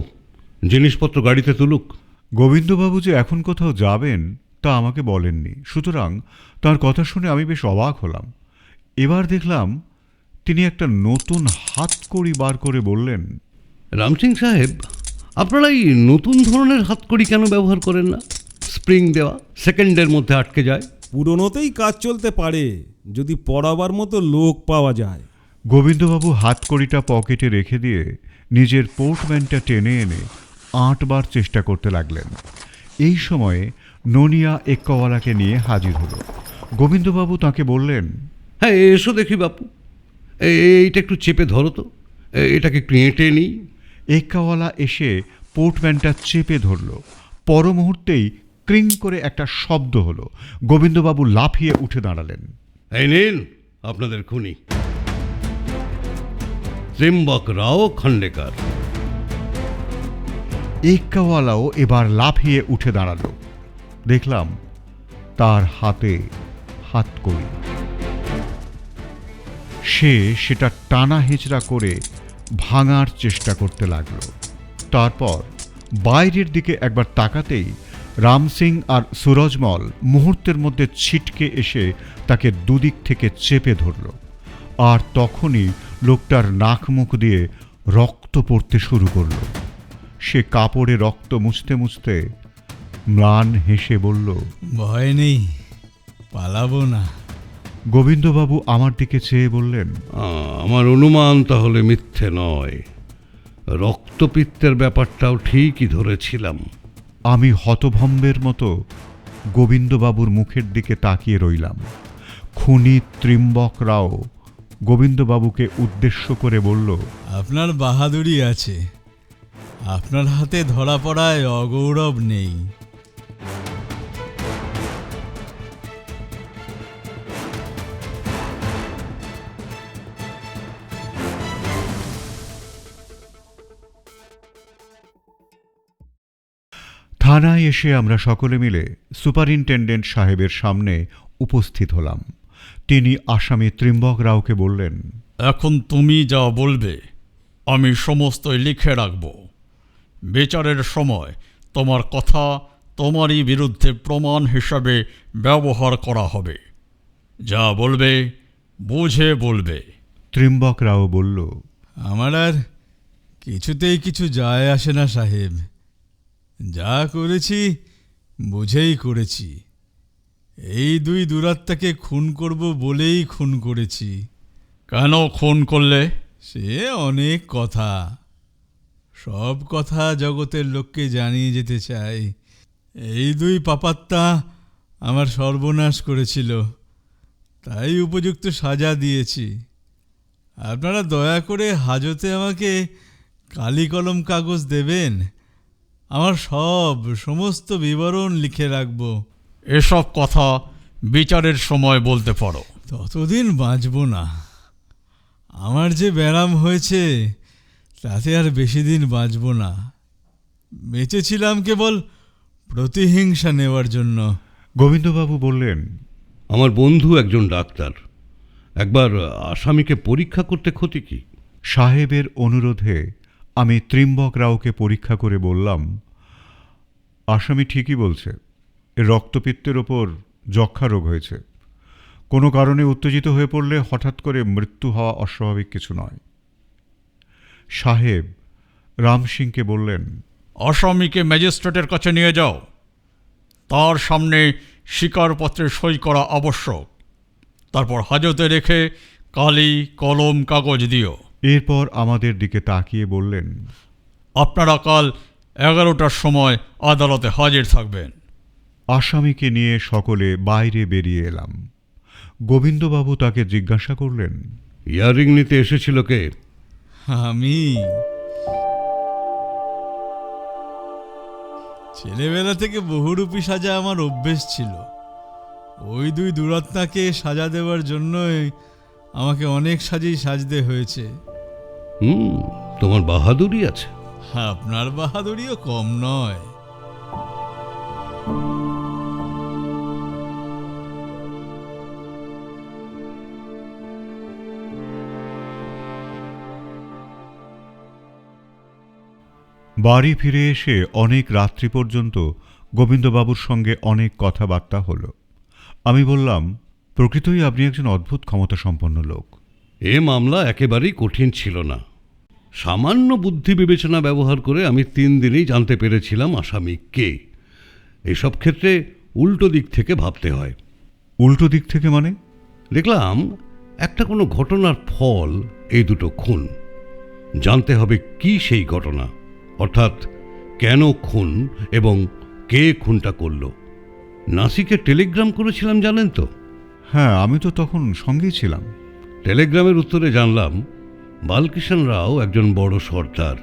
জিনিসপত্র গাড়িতে তুলুক। গোবিন্দবাবু যে এখন কোথাও যাবেন তা আমাকে বলেননি, সুতরাং তার কথা শুনে আমি বেশ অবাক হলাম। এবার দেখলাম তিনি একটা নতুন হাতকড়ি বার করে বললেন, রামসিং সাহেব, আপনারা এই নতুন ধরনের হাতকড়ি কেন ব্যবহার করেন না? স্প্রিং দেওয়া, সেকেন্ডের মধ্যে আটকে যায়। পুরনোতেই কাজ চলতে পারে, যদি পড়াবার মতো লোক পাওয়া যায়। গোবিন্দবাবু হাতকড়িটা পকেটে রেখে দিয়ে নিজের পোর্টম্যানটা টেনে এনে 8 বার চেষ্টা করতে লাগলেন। এই সময়ে ননিয়া এক্কাওয়ালাকে নিয়ে হাজির হলো। গোবিন্দবাবু তাকে বললেন, হ্যাঁ, এসো দেখি বাপু, এইটা একটু চেপে ধরো তো, এটাকে একটু এঁটে নিই। এক্কাওয়ালা এসে পোর্টম্যানটা চেপে ধরল। পর মুহূর্তেই ক্রিং করে একটা শব্দ হলো। গোবিন্দবাবু লাফিয়ে উঠে দাঁড়ালেন। এই নিন আপনাদের খুনি, ত্রিম্বক রাও খান্ডেকার। এক্কাওয়ালাও এবার লাফিয়ে উঠে দাঁড়ালো। দেখলাম তার হাতে হাতকড়ি। সে সেটা টানা হেঁচড়া করে ভাঙার চেষ্টা করতে লাগলো। তারপর বাইরের দিকে একবার তাকাতেই রাম সিং আর সুরজমল মুহূর্তের মধ্যে ছিটকে এসে তাকে দুদিক থেকে চেপে ধরল। আর তখনই লোকটার নাক মুখ দিয়ে রক্ত পড়তে শুরু করল। সে কাপড়ে রক্ত মুছতে মুছতে ম্লান হেসে বলল, ভয় নেই, পালাবো না। গোবিন্দবাবু আমার দিকে চেয়ে বললেন, আমার অনুমান তাহলে মিথ্যে নয়, রক্তপিত্তের ব্যাপারটাও ঠিকই ধরেছিলাম। আমি হতভম্বের মতো গোবিন্দবাবুর মুখের দিকে তাকিয়ে রইলাম। খুনি ত্রিম্বক রাও গোবিন্দবাবুকে উদ্দেশ্য করে বলল, আপনার বাহাদুরি আছে, আপনার হাতে ধরা পড়ায় অগৌরব নেই। থানায় এসে আমরা সকলে মিলে সুপারিনটেন্ডেন্ট সাহেবের সামনে উপস্থিত হলাম। তিনি আসামি ত্রিম্বক রাওকে বললেন, এখন তুমি যা বলবে আমি সমস্তই লিখে রাখব। বিচারের সময় তোমার কথা তোমারই বিরুদ্ধে প্রমাণ হিসাবে ব্যবহার করা হবে। যা বলবে বুঝে বলবে। ত্রিম্বক রাও বলল, আমার আর কিছুতেই কিছু যায় আসে না সাহেব, যা করেছি বুঝেই করেছি। এই দুই দুরাত্মাকে খুন করব বলেই খুন করেছি। কেন খুন করলে? সে অনেক কথা, সব কথা জগতের লোককে জানিয়ে যেতে চাই। এই দুই পাপাত্মা আমার সর্বনাশ করেছিল, তাই উপযুক্ত সাজা দিয়েছি। আপনারা দয়া করে হাজতে আমাকে কালি কলম কাগজ দেবেন, আমার সমস্ত বিবরণ লিখে রাখব। এসব কথা বিচারের সময় বলতে পারো। ততদিন বাঁচব না, আমার যে ব্যারাম হয়েছে তাতে আর বেশি দিন বাঁচব না। বেঁচেছিলাম কেবল প্রতিহিংসা নেওয়ার জন্য। গোবিন্দবাবু বললেন, আমার বন্ধু একজন ডাক্তার, একবার আসামিকে পরীক্ষা করতে ক্ষতি কি? সাহেবের অনুরোধে আমি ত্রিম্বক রাওকে পরীক্ষা করে বললাম, আসামি ঠিকই বলছে, এর রক্তপিত্তের ওপর যক্ষা রোগ হয়েছে। কোনো কারণে উত্তেজিত হয়ে পড়লে হঠাৎ করে মৃত্যু হওয়া অস্বাভাবিক কিছু নয়। সাহেব রাম সিংকে বললেন, আসামিকে ম্যাজিস্ট্রেটের কাছে নিয়ে যাও, তার সামনে স্বীকারপত্রে সই করা আবশ্যক। তারপর হাজতে রেখে কালি কলম কাগজ দিও। এরপর আমাদের দিকে তাকিয়ে বললেন, আপনারা কাল 11টার সময় আদালতে হাজির থাকবেন। আসামিকে নিয়ে সকলে বাইরে বেরিয়ে এলাম। গোবিন্দবাবু তাকে জিজ্ঞাসা করলেন, ইয়ারিং নিতে এসেছিল কে? আমি ছেলেবেলা থেকে বহুরূপী সাজা আমার অভ্যেস ছিল। ওই দুই দুরাত্মাকে সাজা দেওয়ার জন্যই আমাকে অনেক সাজেই সাজতে হয়েছে। তোমার বাহাদুরি আছে। আপনার বাহাদুরিও কম নয়। বাড়ি ফিরে এসে অনেক রাত্রি পর্যন্ত গোবিন্দবাবুর সঙ্গে অনেক কথাবার্তা হলো। আমি বললাম, প্রকৃতই আপনি একজন অদ্ভুত ক্ষমতাসম্পন্ন লোক। এ মামলা একেবারেই কঠিন ছিল না। সামান্য বুদ্ধি বিবেচনা ব্যবহার করে আমি 3 দিনেই জানতে পেরেছিলাম আসামি কে। এসব ক্ষেত্রে উল্টো দিক থেকে ভাবতে হয়। উল্টো দিক থেকে মানে? দেখলাম একটা কোনো ঘটনার ফল এই দুটো খুন। জানতে হবে কি সেই ঘটনা, অর্থাৎ কেন খুন এবং কে খুনটা করল। নাসিকে টেলিগ্রাম করেছিলাম জানেন তো? হ্যাঁ, আমি তো তখন সঙ্গেই ছিলাম। টেলিগ্রামের উত্তরে জানলাম বালকৃষ্ণ রাও একজন বড় সর্দার,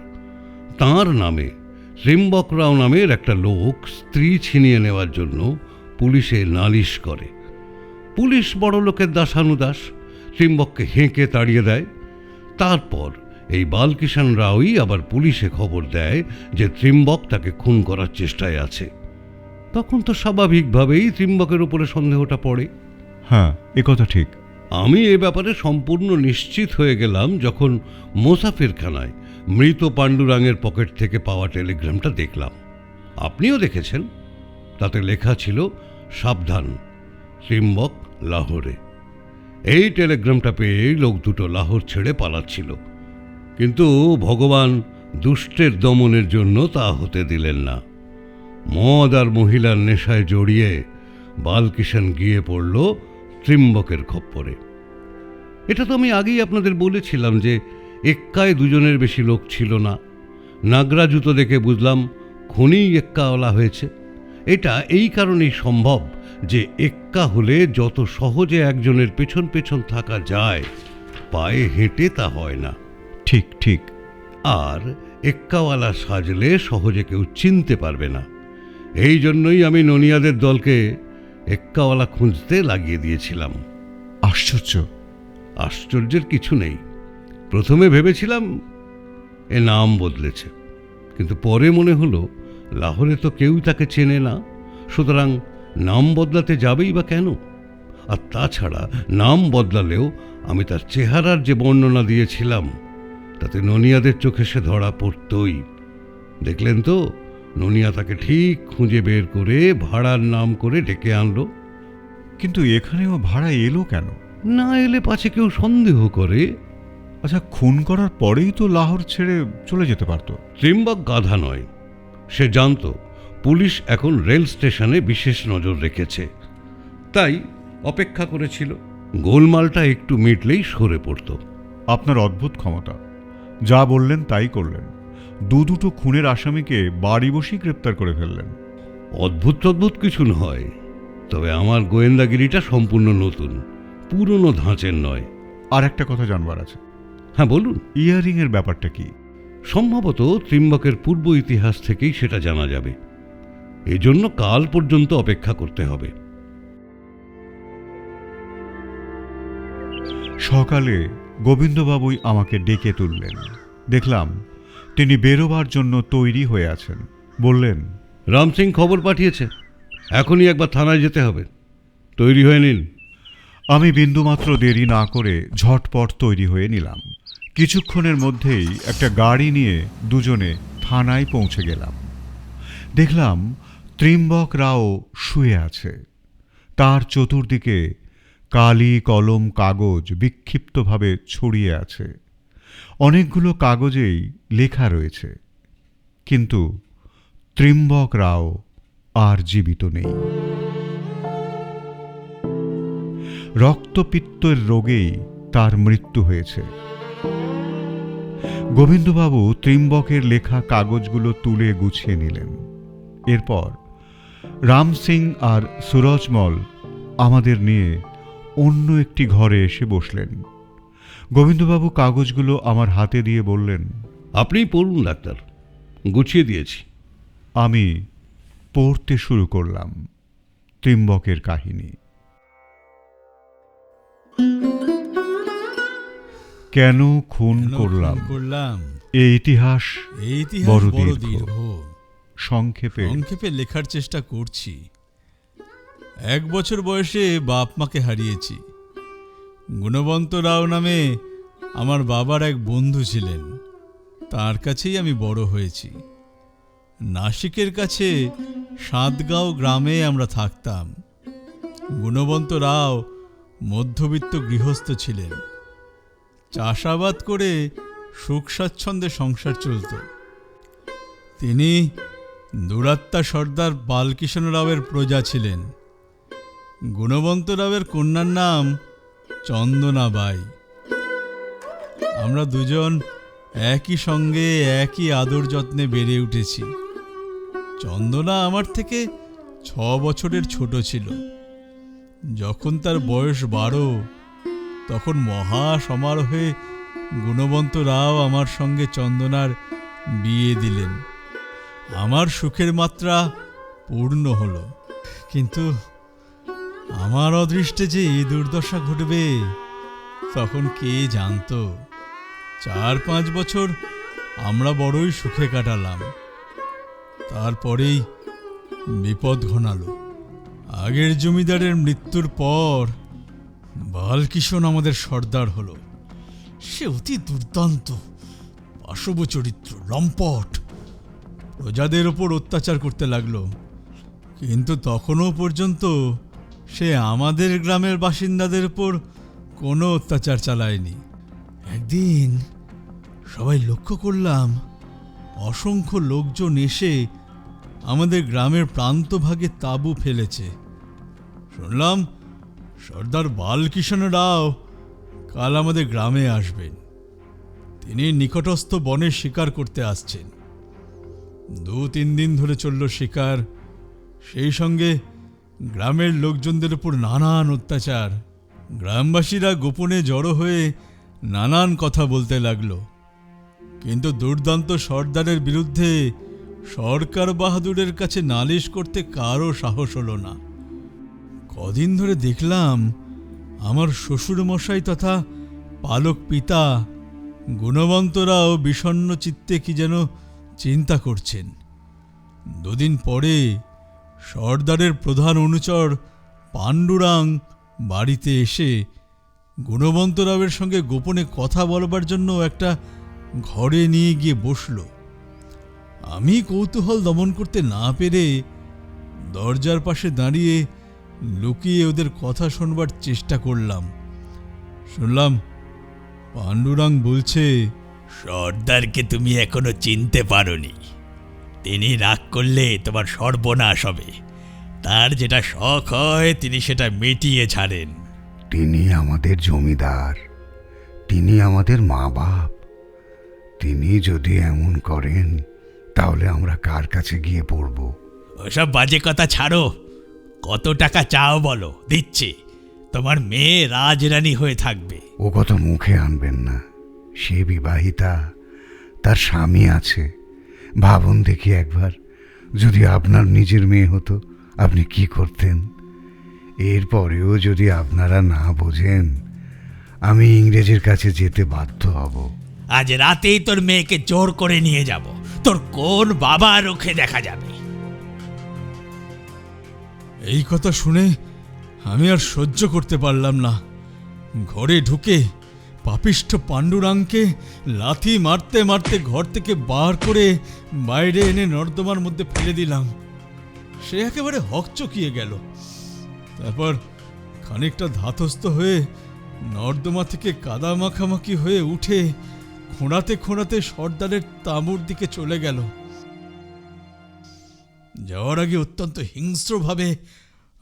তাঁর নামে ত্রিম্বক রাও নামের একটা লোক স্ত্রী ছিনিয়ে নেওয়ার জন্য পুলিশে নালিশ করে। পুলিশ বড় লোকের দাসানুদাস, ত্রিম্বককে হেঁকে তাড়িয়ে দেয়। তারপর এই বালকিষাণ রাওই আবার পুলিশে খবর দেয় যে ত্রিম্বক তাকে খুন করার চেষ্টায় আছে। তখন তো স্বাভাবিকভাবেই ত্রিম্বকের উপরে সন্দেহটা পড়ে। হ্যাঁ, একথা ঠিক। আমি এ ব্যাপারে সম্পূর্ণ নিশ্চিত হয়ে গেলাম যখন মোসাফিরখানায় মৃত পাণ্ডুরাঙের পকেট থেকে পাওয়া টেলিগ্রামটা দেখলাম। আপনিও দেখেছেন। তাতে লেখা ছিল, সাবধান, ত্রিম্বক লাহোরে। এই টেলিগ্রামটা পেয়ে লোক দুটো লাহোর ছেড়ে পালাচ্ছিল, কিন্তু ভগবান দুষ্টের দমনের জন্য তা হতে দিলেন না। মদ আর মহিলার নেশায় জড়িয়ে বালকিষাণ গিয়ে পড়ল ত্রিম্বকের খপ্পরে। এটা তো আমি আগেই আপনাদের বলেছিলাম যে এক্কায় দুজনের বেশি লোক ছিল না। নাগরা জুতো দেখে বুঝলাম খুনিই এক্কাওয়ালা হয়েছে। এটা এই কারণেই সম্ভব যে এক্কা হলে যত সহজে একজনের পেছন পেছন থাকা যায়, পায়ে হেঁটে তা হয় না। ঠিক ঠিক। আর এক্কাওয়ালা সাজলে সহজে কেউ চিনতে পারবে না। এই জন্যই আমি ননিয়াদের দলকে এক্কাওয়ালা খুঁজতে লাগিয়ে দিয়েছিলাম। আশ্চর্য। আশ্চর্যের কিছু নেই। প্রথমে ভেবেছিলাম এ নাম বদলেছে, কিন্তু পরে মনে হলো লাহোরে তো কেউই তাকে চেনে না, সুতরাং নাম বদলাতে যাবেই বা কেন? আর তাছাড়া নাম বদলালেও আমি তার চেহারার যে বর্ণনা দিয়েছিলাম তাতে ননিয়াদের চোখে সে ধরা পড়তই। দেখলেন তো, ননিয়া তাকে ঠিক খুঁজে বের করে ভাড়ার নাম করে ডেকে আনলো। কিন্তু এখানেও ভাড়া এলো কেন? না এলে পাছে কেউ সন্দেহ করে। আচ্ছা, খুন করার পরেই তো লাহোর ছেড়ে চলে যেতে পারত। ত্রিম্বক গাধা নয়, সে জানত পুলিশ এখন রেল স্টেশনে বিশেষ নজর রেখেছে, তাই অপেক্ষা করেছিল। গোলমালটা একটু মিটলেই সরে পড়ত। আপনার অদ্ভুত ক্ষমতা। যা বললেন তাই করলেন। দুটো খুনের আসামিকে বাড়ি বসেই গ্রেপ্তার করে ফেললেন। অদ্ভুত অদ্ভুত কিছু নয়, তবে আমার গোয়েন্দাগিরিটা সম্পূর্ণ নতুন, পুরনো ধাঁচের নয়। আর একটা কথা জানবার আছে। হ্যাঁ বলুন। ইয়ারিং এর ব্যাপারটা কি? সম্ভবত ত্রিম্বকের পূর্ব ইতিহাস থেকেই সেটা জানা যাবে। এজন্য কাল পর্যন্ত অপেক্ষা করতে হবে। সকালে গোবিন্দবাবুই আমাকে ডেকে তুললেন। দেখলাম তিনি বেরোবার জন্য তৈরি হয়ে আছেন। বললেন, রাম সিং খবর পাঠিয়েছে, এখনই একবার থানায় যেতে হবে, তৈরি হয়ে নিন। আমি বিন্দুমাত্র দেরি না করে ঝটপট তৈরি হয়ে নিলাম। কিছুক্ষণের মধ্যেই একটা গাড়ি নিয়ে দুজনে থানায় পৌঁছে গেলাম। দেখলাম ত্রিম্বক রাও শুয়ে আছে। তার চতুর্দিকে কালি কলম কাগজ বিক্ষিপ্তভাবে ছড়িয়ে আছে। অনেকগুলো কাগজেই লেখা রয়েছে, কিন্তু ত্রিম্বক রাও আর জীবিত নেই। রক্তপিত্তের রোগেই তার মৃত্যু হয়েছে। গোবিন্দবাবু ত্রিম্বকের লেখা কাগজগুলো তুলে গুছিয়ে নিলেন। এরপর রাম সিং আর সুরজমল আমাদের নিয়ে অন্য একটি ঘরে এসে বসলেন। গোবিন্দবাবু কাগজগুলো আমার হাতে দিয়ে বললেন, আপনিই পড়ুন ডাক্তার, গুছিয়ে দিয়েছি। আমি পড়তে শুরু করলাম ত্রিম্বকের কাহিনী। কেন খুন করলাম এই ইতিহাস বড় দীর্ঘ। সংক্ষেপে লেখার চেষ্টা করছি। 1 বছর বয়সে বাপ মাকে হারিয়েছি। গুণবন্ত রাও নামে আমার বাবার এক বন্ধু ছিলেন, তার কাছেই আমি বড় হয়েছি। নাসিকের কাছে সাতগাঁও গ্রামে আমরা থাকতাম। গুণবন্ত রাও মধ্যবিত্ত গৃহস্থ ছিলেন। চাষাবাদ করে সুখ স্বাচ্ছন্দ্যে সংসার চলত। তিনি দুরাত্মা সর্দার বালকিষাণ রাওয়ের প্রজা ছিলেন। গুণবন্ত রাওয়ের কন্যার নাম চন্দনা বাই। আমরা দুজন একই সঙ্গে একই আদর যত্নে বেড়ে উঠেছি। চন্দনা আমার থেকে 6 বছরের ছোট ছিল। যখন তার বয়স 12, তখন মহা সমারোহে গুণবন্ত রাও আমার সঙ্গে চন্দনার বিয়ে দিলেন। আমার সুখের মাত্রা পূর্ণ হলো। কিন্তু আমার অদৃষ্টে যে এই দুর্দশা ঘটবে তখন কে জানতো। 4-5 বছর আমরা বড়ই সুখে কাটালাম, তারপরেই বিপদ ঘনালো। আগের জমিদারের মৃত্যুর পর বালকিশন আমাদের সর্দার হলো। সে অতি দুর্দান্ত, পাশব চরিত্র, লম্পট, প্রজাদের ওপর অত্যাচার করতে লাগলো। কিন্তু তখনও পর্যন্ত সে আমাদের গ্রামের বাসিন্দাদের উপর কোনো অত্যাচার চালায়নি। একদিন সবাই লক্ষ্য করলাম অসংখ্য লোকজন এসে আমাদের গ্রামের প্রান্তভাগে তাঁবু ফেলেছে। শুনলাম সর্দার বালকিশন রাও কাল আমাদের গ্রামে আসবেন। তিনি নিকটস্থ বনে শিকার করতে আসছেন। 2-3 দিন ধরে চলল শিকার, সেই সঙ্গে গ্রামের লোকজনদের উপর নানান অত্যাচার। গ্রামবাসীরা গোপনে জড়ো হয়ে নানান কথা বলতে লাগলো। কিন্তু দুর্দান্ত সর্দারের বিরুদ্ধে সরকার বাহাদুরের কাছে নালিশ করতে কারও সাহস হলো না। কদিন ধরে দেখলাম আমার শ্বশুরমশাই তথা পালক পিতা গুণবন্তরাও বিষণ্ণ চিত্তে কি যেন চিন্তা করছেন। 2 দিন পরে সর্দারের প্রধান অনুচর পাণ্ডুরাং বাড়িতে এসে গুণবন্তরাওয়ের সঙ্গে গোপনে কথা বলবার জন্য একটা ঘরে নিয়ে গিয়ে বসল। আমি কৌতূহল দমন করতে না পেরে দরজার পাশে দাঁড়িয়ে লুকিয়ে ওদের কথা শোনবার চেষ্টা করলাম। শুনলাম পাণ্ডুরাং বলছে, সর্দারকে তুমি এখনো চিনতে পারোনি। তিনি রাগ করলে তোমার সর্বনাশ হবে। তার যেটা শখ হয় তিনি সেটা মিটিয়ে ছাড়েন। তিনি আমাদের জমিদার, তিনি আমাদের মা বাপ। তিনি যদি এমন করেন তাহলে আমরা কার কাছে গিয়ে পড়ব? ওসব বাজে কথা ছাড়ো। কত টাকা চাও বলো, দিচ্ছি। তোমার মেয়ে রাজরানী হয়ে থাকবে। ও কথা মুখে আনবেন না। সে বিবাহিতা, তার স্বামী আছে। ভাবুন দেখি একবার, যদি আপনার নিজের মেয়ে হতো আপনি কি করতেন? এরপরেও যদি আপনারা না বোঝেন, আমি ইংরেজের কাছে যেতে বাধ্য হব। আজ রাতেই তোর মেয়েকে জোর করে নিয়ে যাব। তোর কোন বাবা রুখে দেখা যাবে। এই কথা শুনে আমি আর সহ্য করতে পারলাম না। ঘরে ঢুকে পাপিষ্ঠ পাণ্ডুরাংকে লাথি মারতে মারতে ঘর থেকে বার করে বাইরে এনে নর্দমার মধ্যে ফেলে দিলাম। সে একেবারে হকচকিয়ে গেল। তারপর খানিকটা ধাতস্থ হয়ে নর্দমা থেকে কাদা মাখামাখি হয়ে উঠে খোঁড়াতে খোঁড়াতে সর্দারের তাঁবুর দিকে চলে গেল। যাওয়ার আগে অত্যন্ত হিংস্রভাবে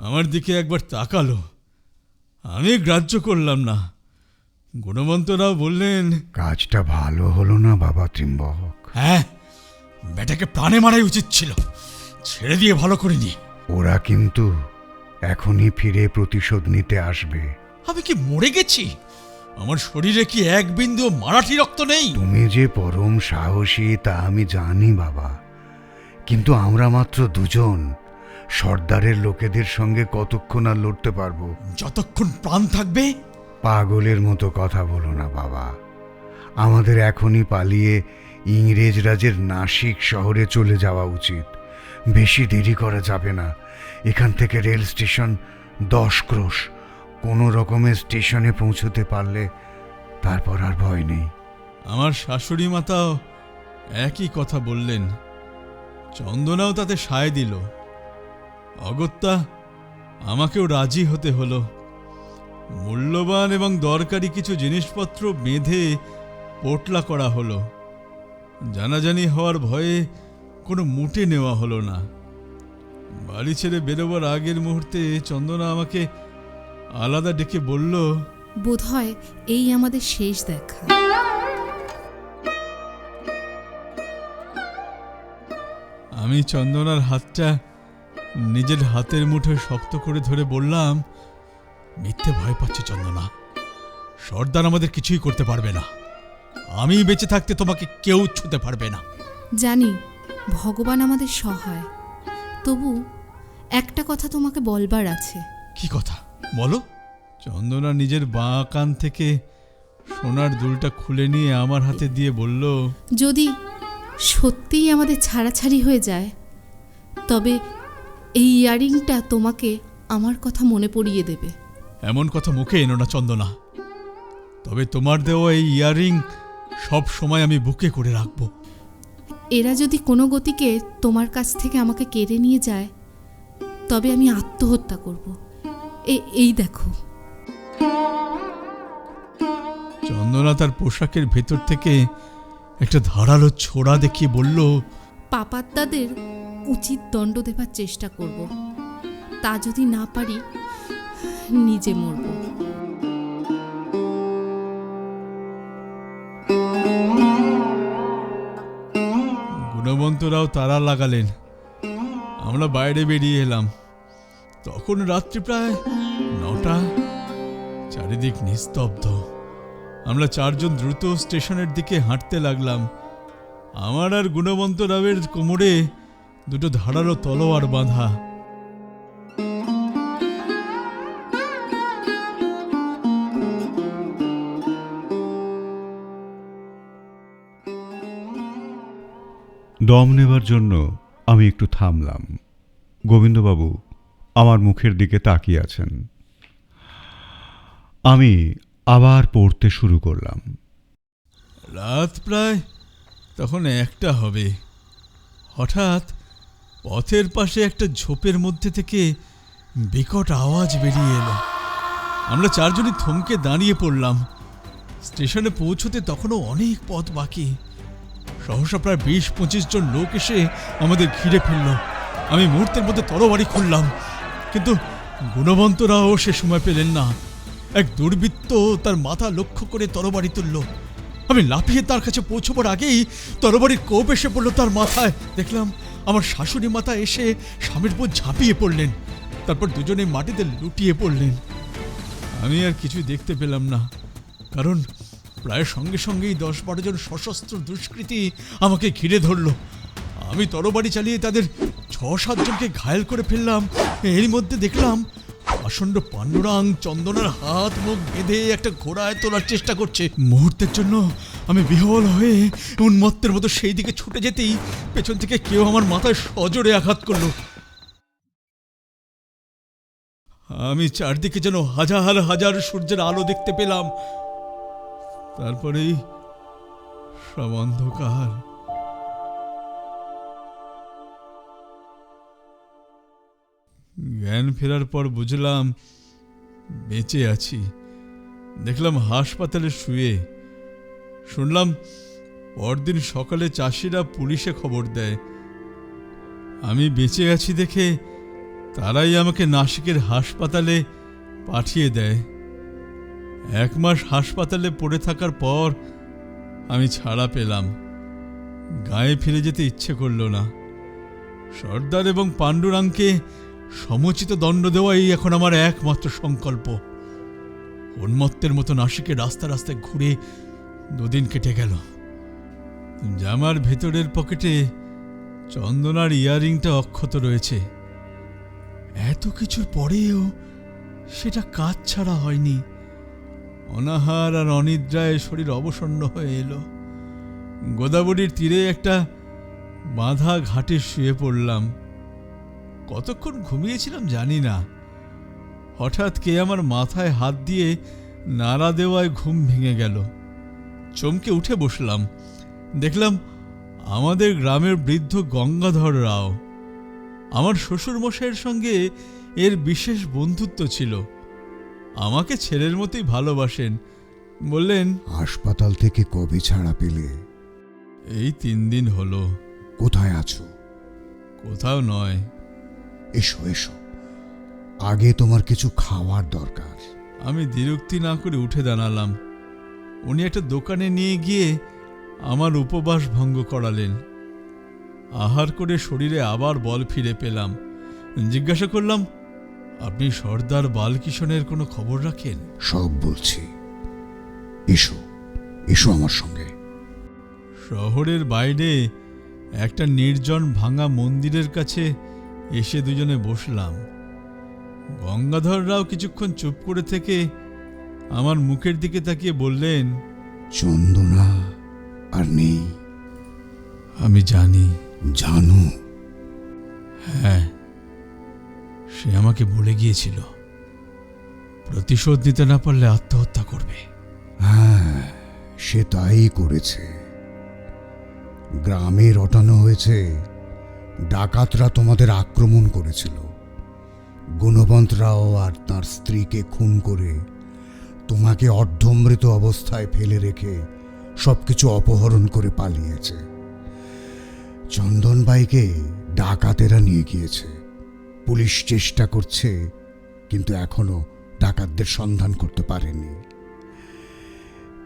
আমার দিকে একবার তাকালো। আমি গ্রাহ্য করলাম না। গুণবন্তরাও বললেন, কাজটা ভালো হলো না বাবা ত্রিম্বক। হ্যাঁ, বেটাকে প্রাণে মারাই উচিত ছিল, ছেড়ে দিয়ে ভালো করিনি। ওরা কিন্তু এখনই ফিরে প্রতিশোধ নিতে আসবে। আমি কি মরে গেছি? আমার শরীরে কি এক বিন্দু মারাঠি রক্ত নেই? তুমি যে পরম সাহসী তা আমি জানি বাবা, কিন্তু আমরা মাত্র 2 জন। সর্দারের লোকেদের সঙ্গে কতক্ষণ আর লড়তে পারবো? যতক্ষণ প্রাণ থাকবে। পাগলের মতো কথা বলো না বাবা। আমাদের এখনই পালিয়ে ইংরেজ রাজের নাসিক শহরে চলে যাওয়া উচিত। বেশি দেরি করা যাবে না। এখান থেকে রেল স্টেশন 10 ক্রোশ। কোনো রকমের স্টেশনে পৌঁছতে পারলে তারপর আর ভয় নেই। আমার শাশুড়ি মাতাও একই কথা বললেন। চন্দনাও তাতে সায় দিল। অগত্যা আমাকেও রাজি হতে হলো। মূল্যবান এবং দরকারি কিছু জিনিসপত্র বেঁধে পোটলা করা হলো। জানাজানি হওয়ার ভয়ে কোনো মুটে নেওয়া হলো না। বাড়ি ছেড়ে বেরোবার আগের মুহূর্তে চন্দনা আমাকে আলাদা ডেকে বলল, বোধহয় এই আমাদের শেষ দেখা। আমি চন্দনার হাতটা নিজের হাতের মুঠোয় শক্ত করে ধরে বললাম, মিথ্যে ভয় পাচ্ছি চন্দনা। সর্দার আমাদের কিছুই করতে পারবে না। আমি বেঁচে থাকতে তোমাকে কেউ ছুঁতে পারবে না। জানি, ভগবান আমাদের সহায়। তবু একটা কথা তোমাকে বলবার আছে। কি কথা বলো? চন্দনা নিজের বাঁ কান থেকে সোনার দুলটা খুলে নিয়ে আমার হাতে দিয়ে বলল, যদি সত্যিই আমাদের ছাড়াছাড়ি হয়ে যায়, তবে এই ইয়ারিংটা তোমাকে আমার কথা মনে পড়িয়ে দেবে। এমন কথা মুখে এনো না চন্দনা। তবে তোমার দেওয়া এই ইয়াররিং সব সময় আমি বুকে করে রাখবো। এরা যদি কোনো গতিকে তোমার কাছ থেকে আমাকে কেড়ে নিয়ে যায়, তবে আমি আত্মহত্যা করব। এই দেখো। চন্দনা তার পোশাকের ভেতর থেকে একটা ধারালো ছোড়া দেখিয়ে বলল, পাপাত্তাদের উচিত দণ্ড দেবার চেষ্টা করব। তা যদি না পারি, নিজে মরব। গুণবন্তরাও তারা লাগালেন। আমরা বাইরে বেরিয়ে এলাম। তখন রাত্রি প্রায় 9টা। চারিদিক নিস্তব্ধ। আমরা 4 জন দ্রুত স্টেশনের দিকে হাঁটতে লাগলাম। আমার আর গুণবন্ত রাবের কোমরে দুটো ধারালো তলোয়ার বাঁধা। দম নেবার জন্য আমি একটু থামলাম। গোবিন্দবাবু আমার মুখের দিকে তাকিয়ে আছেন। আমি আবার পড়তে শুরু করলাম। রাত প্রায় তখন 1টা হবে। হঠাৎ পথের পাশে একটা ঝোপের মধ্যে থেকে বিকট আওয়াজ বেরিয়ে এলো। আমরা 4 জনই থমকে দাঁড়িয়ে পড়লাম। স্টেশনে পৌঁছতে তখনও অনেক পথ বাকি। সহসা প্রায় 20-25 জন লোক এসে আমাদের ঘিরে ফেলল। আমি মুহূর্তের মধ্যে তরবারি খুললাম, কিন্তু গুণবন্তরাও সে সময় পেলেন না। এক দুর্বৃত্ত তার মাথা লক্ষ্য করে তরবারি তুলল। আমি লাফিয়ে তার কাছে পৌঁছবার আগেই তরবারির কোপ এসে পড়ল তার মাথায়। দেখলাম আমার শাশুড়ি মাতা এসে স্বামীর উপর ঝাঁপিয়ে পড়লেন। তারপর দুজনে মাটিতে লুটিয়ে পড়লেন। আমি আর কিছুই দেখতে পেলাম না, কারণ প্রায় সঙ্গে সঙ্গেই 10-12 জন সশস্ত্র দুষ্কৃতী আমাকে ঘিরে ধরল। আমি তরবারি চালিয়ে তাদের 6-7 জনকে ঘায়েল করে ফেললাম। এর মধ্যে দেখলাম আসন্ন পাণ্ডুরাং চন্দনার হাত মুখ বেঁধে একটা ঘোড়ায় তোলার চেষ্টা করছে। মুহূর্তের জন্য আমি বিহ্বল হয়ে উন্মত্তের মতো সেই দিকে ছুটে যেতেই পেছন থেকে কেউ আমার মাথায় সজোরে আঘাত করলো। আমি চারদিকে যেন হাজার হাজার সূর্যের আলো দেখতে পেলাম। তারপরেই সব অন্ধকার। জ্ঞান ফেরার পর বুঝলাম বেঁচে আছি। দেখলাম হাসপাতালে শুয়ে। শুনলাম পরদিন সকালে চাষিরা পুলিশে খবর দেয়। আমি বেঁচে আছি দেখে তারাই আমাকে নাসিকের হাসপাতালে পাঠিয়ে দেয়। 1 মাস হাসপাতালে পড়ে থাকার পর আমি ছাড়া পেলাম। গায়ে ফিরে যেতে ইচ্ছে করল না। সর্দার এবং পাণ্ডুরাংকে সমুচিত দণ্ড দেওয়াই এখন আমার একমাত্র সংকল্প। উন্মত্তের মতো নাসিকের রাস্তা রাস্তায় ঘুরে 2 দিন কেটে গেল। জামার ভেতরের পকেটে চন্দনার ইয়াররিংটা অক্ষত রয়েছে। এত কিছুর পরেও সেটা কাজ ছাড়া হয়নি। অনাহার আর অনিদ্রায় শরীর অবসন্ন হয়ে এলো। গোদাবরীর তীরে একটা বাঁধা ঘাটে শুয়ে পড়লাম। কতক্ষণ ঘুমিয়েছিলাম জানি না। হঠাৎ কে আমার মাথায় হাত দিয়ে নাড়া দেওয়ায় ঘুম ভেঙে গেল। চমকে উঠে বসলাম। দেখলাম আমাদের গ্রামের বৃদ্ধ গঙ্গাধর রাও। আমার শ্বশুরমশাইয়ের সঙ্গে এর বিশেষ বন্ধুত্ব ছিল। আমাকে ছেলের মতোই ভালোবাসেন। বললেন, হাসপাতাল থেকে কবে ছাড়া পেলে? এই 3 দিন হলো। কোথায় আছো? কোথাও নয়। এসো এসো, আগে তোমার কিছু খাওয়ার দরকার। আমি দ্বিরুক্তি না করে উঠে দাঁড়ালাম। উনি একটা দোকানে নিয়ে গিয়ে আমার উপবাস ভঙ্গ করালেন। আহার করে শরীরে আবার বল ফিরে পেলাম। জিজ্ঞাসা করলাম, আপনি সর্দার বালকিশনের কোনো খবর রাখেন? সব বলছি, এসো এসো আমার সঙ্গে। শহরের বাইরে একটা নির্জন ভাঙা মন্দিরের কাছে এসে দুজনে বসলাম। গঙ্গাধর রাও কিছুক্ষণ চুপ করে থেকে আমার মুখের দিকে তাকিয়ে বললেন, চন্দনা আর নেই। আমি জানি। জানো? হ্যাঁ, সে আমাকে বলে গিয়েছিল প্রতিশোধ নিতে না পারলে আত্মহত্যা করবে। হ্যাঁ, সে তাই করেছে। গ্রামে রটানো হয়েছে ডাকাতরা তোমাদের আক্রমণ করেছিল। গুণবন্ত রাও আর তার স্ত্রীকে খুন করে তোমাকে অর্ধমৃত অবস্থায় ফেলে রেখে সবকিছু অপহরণ করে পালিয়েছে। চন্দনবাইকে ডাকাতেরা নিয়ে গিয়েছে। পুলিশ চেষ্টা করছে, কিন্তু এখনো ডাকাতদের সন্ধান করতে পারেনি।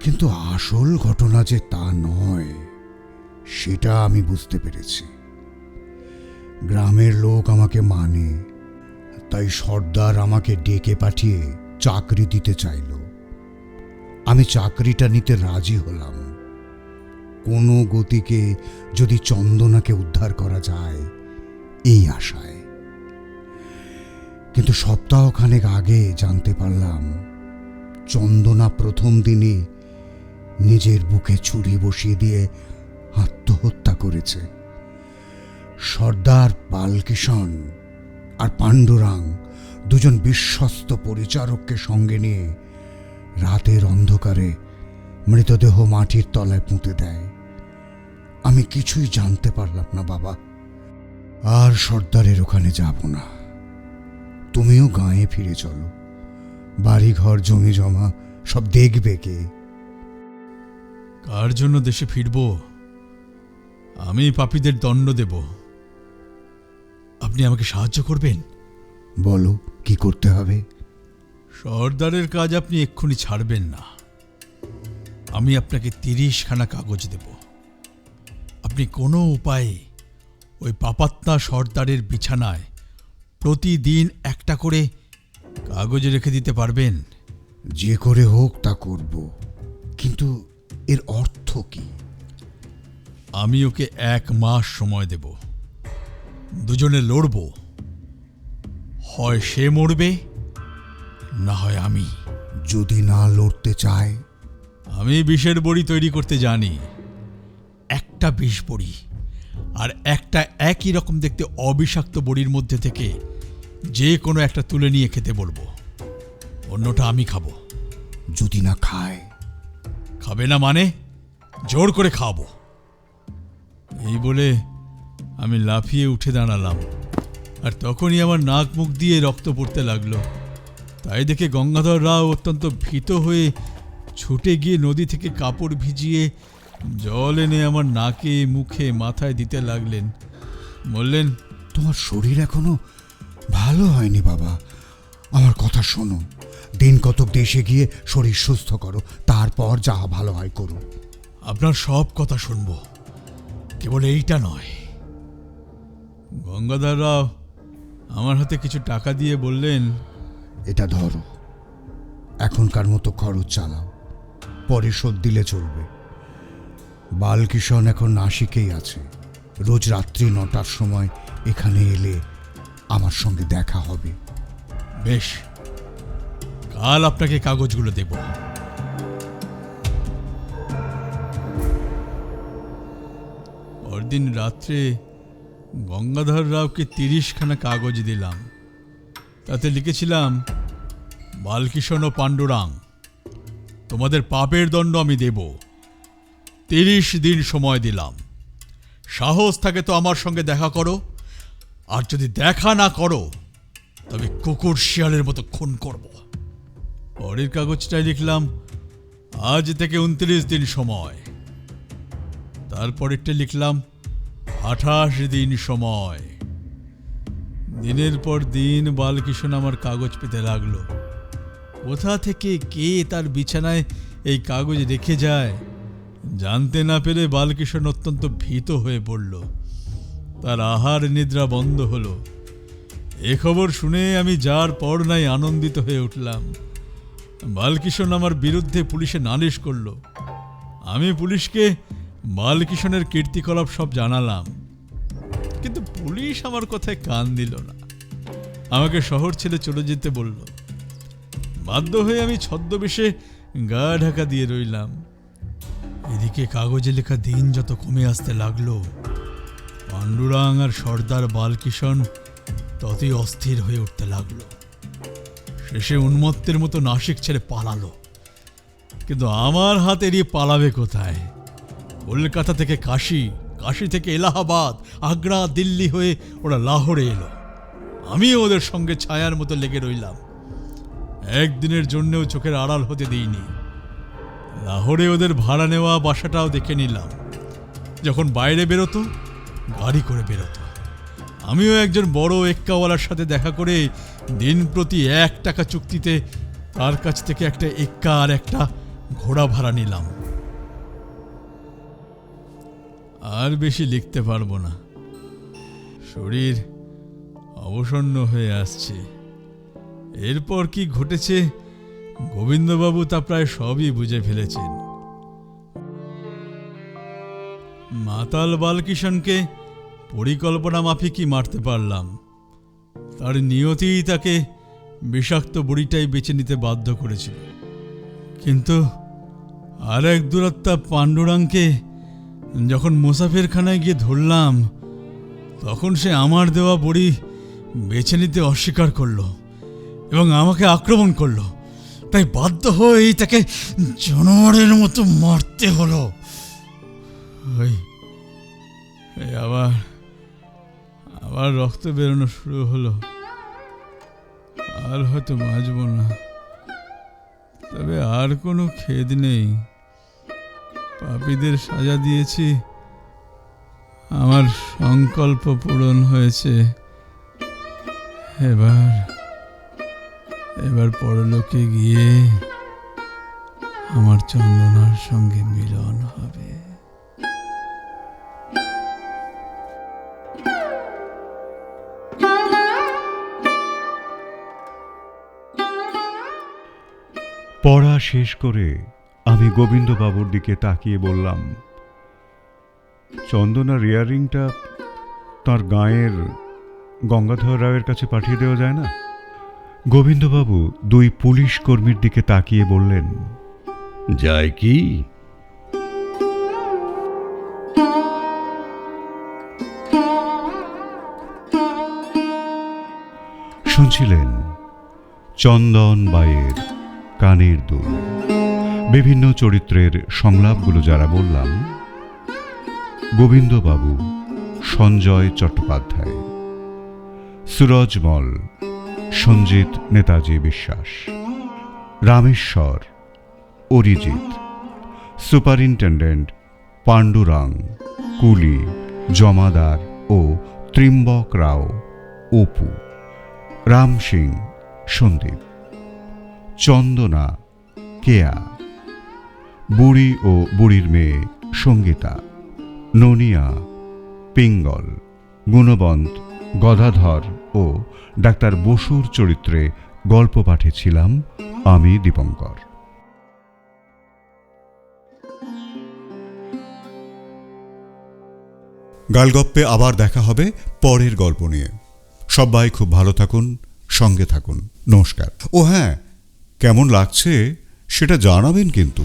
কিন্তু আসল ঘটনা যে তা নয়, সেটা আমি বুঝতে পেরেছি। গ্রামের লোক আমাকে মানে, তাই সর্দার আমাকে ডেকে পাঠিয়ে চাকরি দিতে চাইল। আমি চাকরিটা নিতে রাজি হলাম, কোনো গতিকে যদি চন্দনাকে উদ্ধার করা যায় এই আশায়। কিন্তু সপ্তাহখানেক আগে জানতে পারলাম চন্দনা প্রথম দিনই নিজের বুকে ছুরি বসিয়ে দিয়ে আত্মহত্যা করেছে। সর্দার বালকিষণ আর পাণ্ডুরাং দুজন বিশ্বস্ত পরিচারককে সঙ্গে নিয়ে রাতের অন্ধকারে মৃতদেহ মাটির তলায় পুঁতে দেয়। আমি কিছুই জানতে পারলাম না বাবা। আর সর্দারের ওখানে যাব না। তুমিও গাঁয়ে ফিরে চলো। বাড়ি ঘর জমি জমা সব দেখবে কে? কার জন্য দেশে ফিরব? আমি পাপীদের দণ্ড দেব। আপনি আমাকে সাহায্য করবেন? বলো কি করতে হবে। সর্দারের কাজ আপনি এক্ষুনি ছাড়বেন না। আমি আপনাকে 30খানা কাগজ দেব। আপনি কোনো উপায়ে ওই পাপাত্মা সর্দারের বিছানায় প্রতিদিন একটা করে কাগজ রেখে দিতে পারবেন? যে করে হোক তা করব, কিন্তু এর অর্থ কি? আমি ওকে 1 মাস সময় দেব। দুজনে লড়ব। হয় সে মরবে, না হয় আমি। যদি না লড়তে চায়? আমি বিষের বড়ি তৈরি করতে জানি। একটা বিষ বড়ি আর একটা একই রকম দেখতে অবিষাক্ত বড়ির মধ্যে থেকে যে কোনো একটা তুলে নিয়ে খেতে বলবো। অন্যটা আমি খাবো। যদি না খায়? খাবে না মানে? জোর করে খাওয়াবো। এই বলে আমি লাফিয়ে উঠে দাঁড়ালাম, আর তখনই আমার নাক মুখ দিয়ে রক্ত পড়তে লাগলো। তাই দেখে গঙ্গাধর রাও অত্যন্ত ভীত হয়ে ছুটে গিয়ে নদী থেকে কাপড় ভিজিয়ে জল এনে আমার নাকে মুখে মাথায় দিতে লাগলেন। বললেন, তোমার শরীর এখনো ভালো হয়নি বাবা। আমার কথা শোনো। দিন কতক দেশে গিয়ে শরীর সুস্থ করো, তারপর যা ভালো হয় করো। আপনার সব কথা শুনব, কেবল এইটা নয়। গঙ্গাধর রাও আমার হাতে কিছু টাকা দিয়ে বললেন, এটা ধরো, এখনকার মতো খরচ চালাও, পরে শোধ দিলে চলবে। বালকিষণ এখন নাসিকেই আছে। রোজ রাত্রি 9টার সময় এখানে এলে আমার সঙ্গে দেখা হবে। বেশ, কাল আপনাকে কাগজগুলো দেব। পরদিন রাত্রে গঙ্গাধর রাওকে 30খানা কাগজ দিলাম। তাতে লিখেছিলাম, বালকিষণ ও পাণ্ডুরাং, তোমাদের পাপের দণ্ড আমি দেব। 30 দিন সময় দিলাম। সাহস থাকে তো আমার সঙ্গে দেখা করো, আর যদি দেখা না করো তবে কুকুর শিয়ালের মতো খুন করব। পরের কাগজটায় লিখলাম, আজ থেকে 29 দিন সময়। তারপরেরটা লিখলাম, 28 দিন সময়। দিনের পর দিন বালকিষণ আমার কাগজ পেতে লাগলো। কোথা থেকে কে তার বিছানায় এই কাগজ রেখে যায় জানতে না পেরে বালকিষণ অত্যন্ত ভীত হয়ে পড়ল। তার আহার নিদ্রা বন্ধ হলো। এ খবর শুনে আমি যার পর নাই আনন্দিত হয়ে উঠলাম। বালকিষণ আমার বিরুদ্ধে পুলিশে নালিশ করল। আমি পুলিশকে বালকিশনের কীর্তিকলাপ সব জানালাম, কিন্তু পুলিশ আমার কথায় কান দিল না, আমাকে শহর ছেড়ে চলে যেতে বলল। বাধ্য হয়ে আমি ছদ্মবেশে গা ঢাকা দিয়ে রইলাম। এদিকে কাগজে লেখা দিন যত কমে আসতে লাগলো, পাণ্ডুরাং আর সর্দার বালকিশন ততই অস্থির হয়ে উঠতে লাগলো। শেষে উন্মত্তের মতো নাসিক ছেড়ে পালালো। কিন্তু আমার হাত এড়িয়ে পালাবে কোথায়? কলকাতা থেকে কাশী, কাশী থেকে এলাহাবাদ, আগ্রা, দিল্লি হয়ে ওরা লাহোরে এলো। আমিও ওদের সঙ্গে ছায়ার মতো লেগে রইলাম। একদিনের জন্যও চোখের আড়াল হতে দিইনি। লাহোরে ওদের ভাড়া নেওয়া বাসাটাও দেখে নিলাম। যখন বাইরে বেরোতো, গাড়ি করে বেরোতো। আমিও একজন বড় এক্কাওয়ালার সাথে দেখা করে দিন প্রতি 1 টাকা চুক্তিতে তার কাছ থেকে একটা এক্কা আর একটা ঘোড়া ভাড়া নিলাম। আর বেশি লিখতে পারবো না, শরীর অবসন্ন হয়ে আসছে। এরপর কি ঘটেছে গোবিন্দবাবু তা প্রায় সবই বুঝে ফেলেছেন। মাতাল বালকিশনকে পরিকল্পনা মাফিকই মারতে পারলাম। তার নিয়তিই তাকে বিষাক্ত বুড়িটাই বেছে নিতে বাধ্য করেছিল। কিন্তু আর এক দুরাত্মা পাণ্ডুরাংকে যখন মুসাফিরখানায় গিয়ে ধরলাম, তখন সে আমার দেওয়া বড়ি বেছে নিতে অস্বীকার করলো এবং আমাকে আক্রমণ করলো। তাই বাধ্য হয়েই তাকে জানোয়ারের মতো মারতে হলো। আবার রক্ত বেরোনো শুরু হলো। আর হয়তো বাঁচব না, তবে আর কোনো খেদ নেই। পাপীদের সাজা দিয়েছি, আমার সংকল্প পূরণ হয়েছে। এবার পরলোকে গিয়ে আমার চন্দনার সঙ্গে মিলন হবে। পড়া শেষ করে আমি গোবিন্দবাবুর দিকে তাকিয়ে বললাম, চন্দনার ইয়ারিংটা তার গাঁয়ের গঙ্গাধর রায়ের কাছে পাঠিয়ে দেওয়া যায় না? গোবিন্দবাবু 2 পুলিশ কর্মীর দিকে তাকিয়ে বললেন, যায় কি? শুনছিলেন চন্দন বাইয়ের কানের দুল। বিভিন্ন চরিত্রের সংলাপগুলো যারা বললাম, গোবিন্দবাবু সঞ্জয় চট্টোপাধ্যায়, সুরজমল সঞ্জিত নেতাজি বিশ্বাস, রামেশ্বর অরিজিৎ, সুপারিনটেন্ডেন্ট পাণ্ডুরাং, কুলি, জমাদার ও ত্রিম্বক রাও অপু, রাম সিং সন্দীপ, চন্দনা কেয়া, বুড়ি ও বুড়ির মেয়ে সঙ্গীতা, ননিয়া পিঙ্গল, গুণবন্ত গদাধর ও ডাক্তার বসুর চরিত্রে গল্প পাঠেছিলাম আমি দীপঙ্কর। গালগপ্পে আবার দেখা হবে পরের গল্প নিয়ে। সবাই খুব ভালো থাকুন, সঙ্গে থাকুন। নমস্কার। ও হ্যাঁ, কেমন লাগছে সেটা জানাবেন কিন্তু।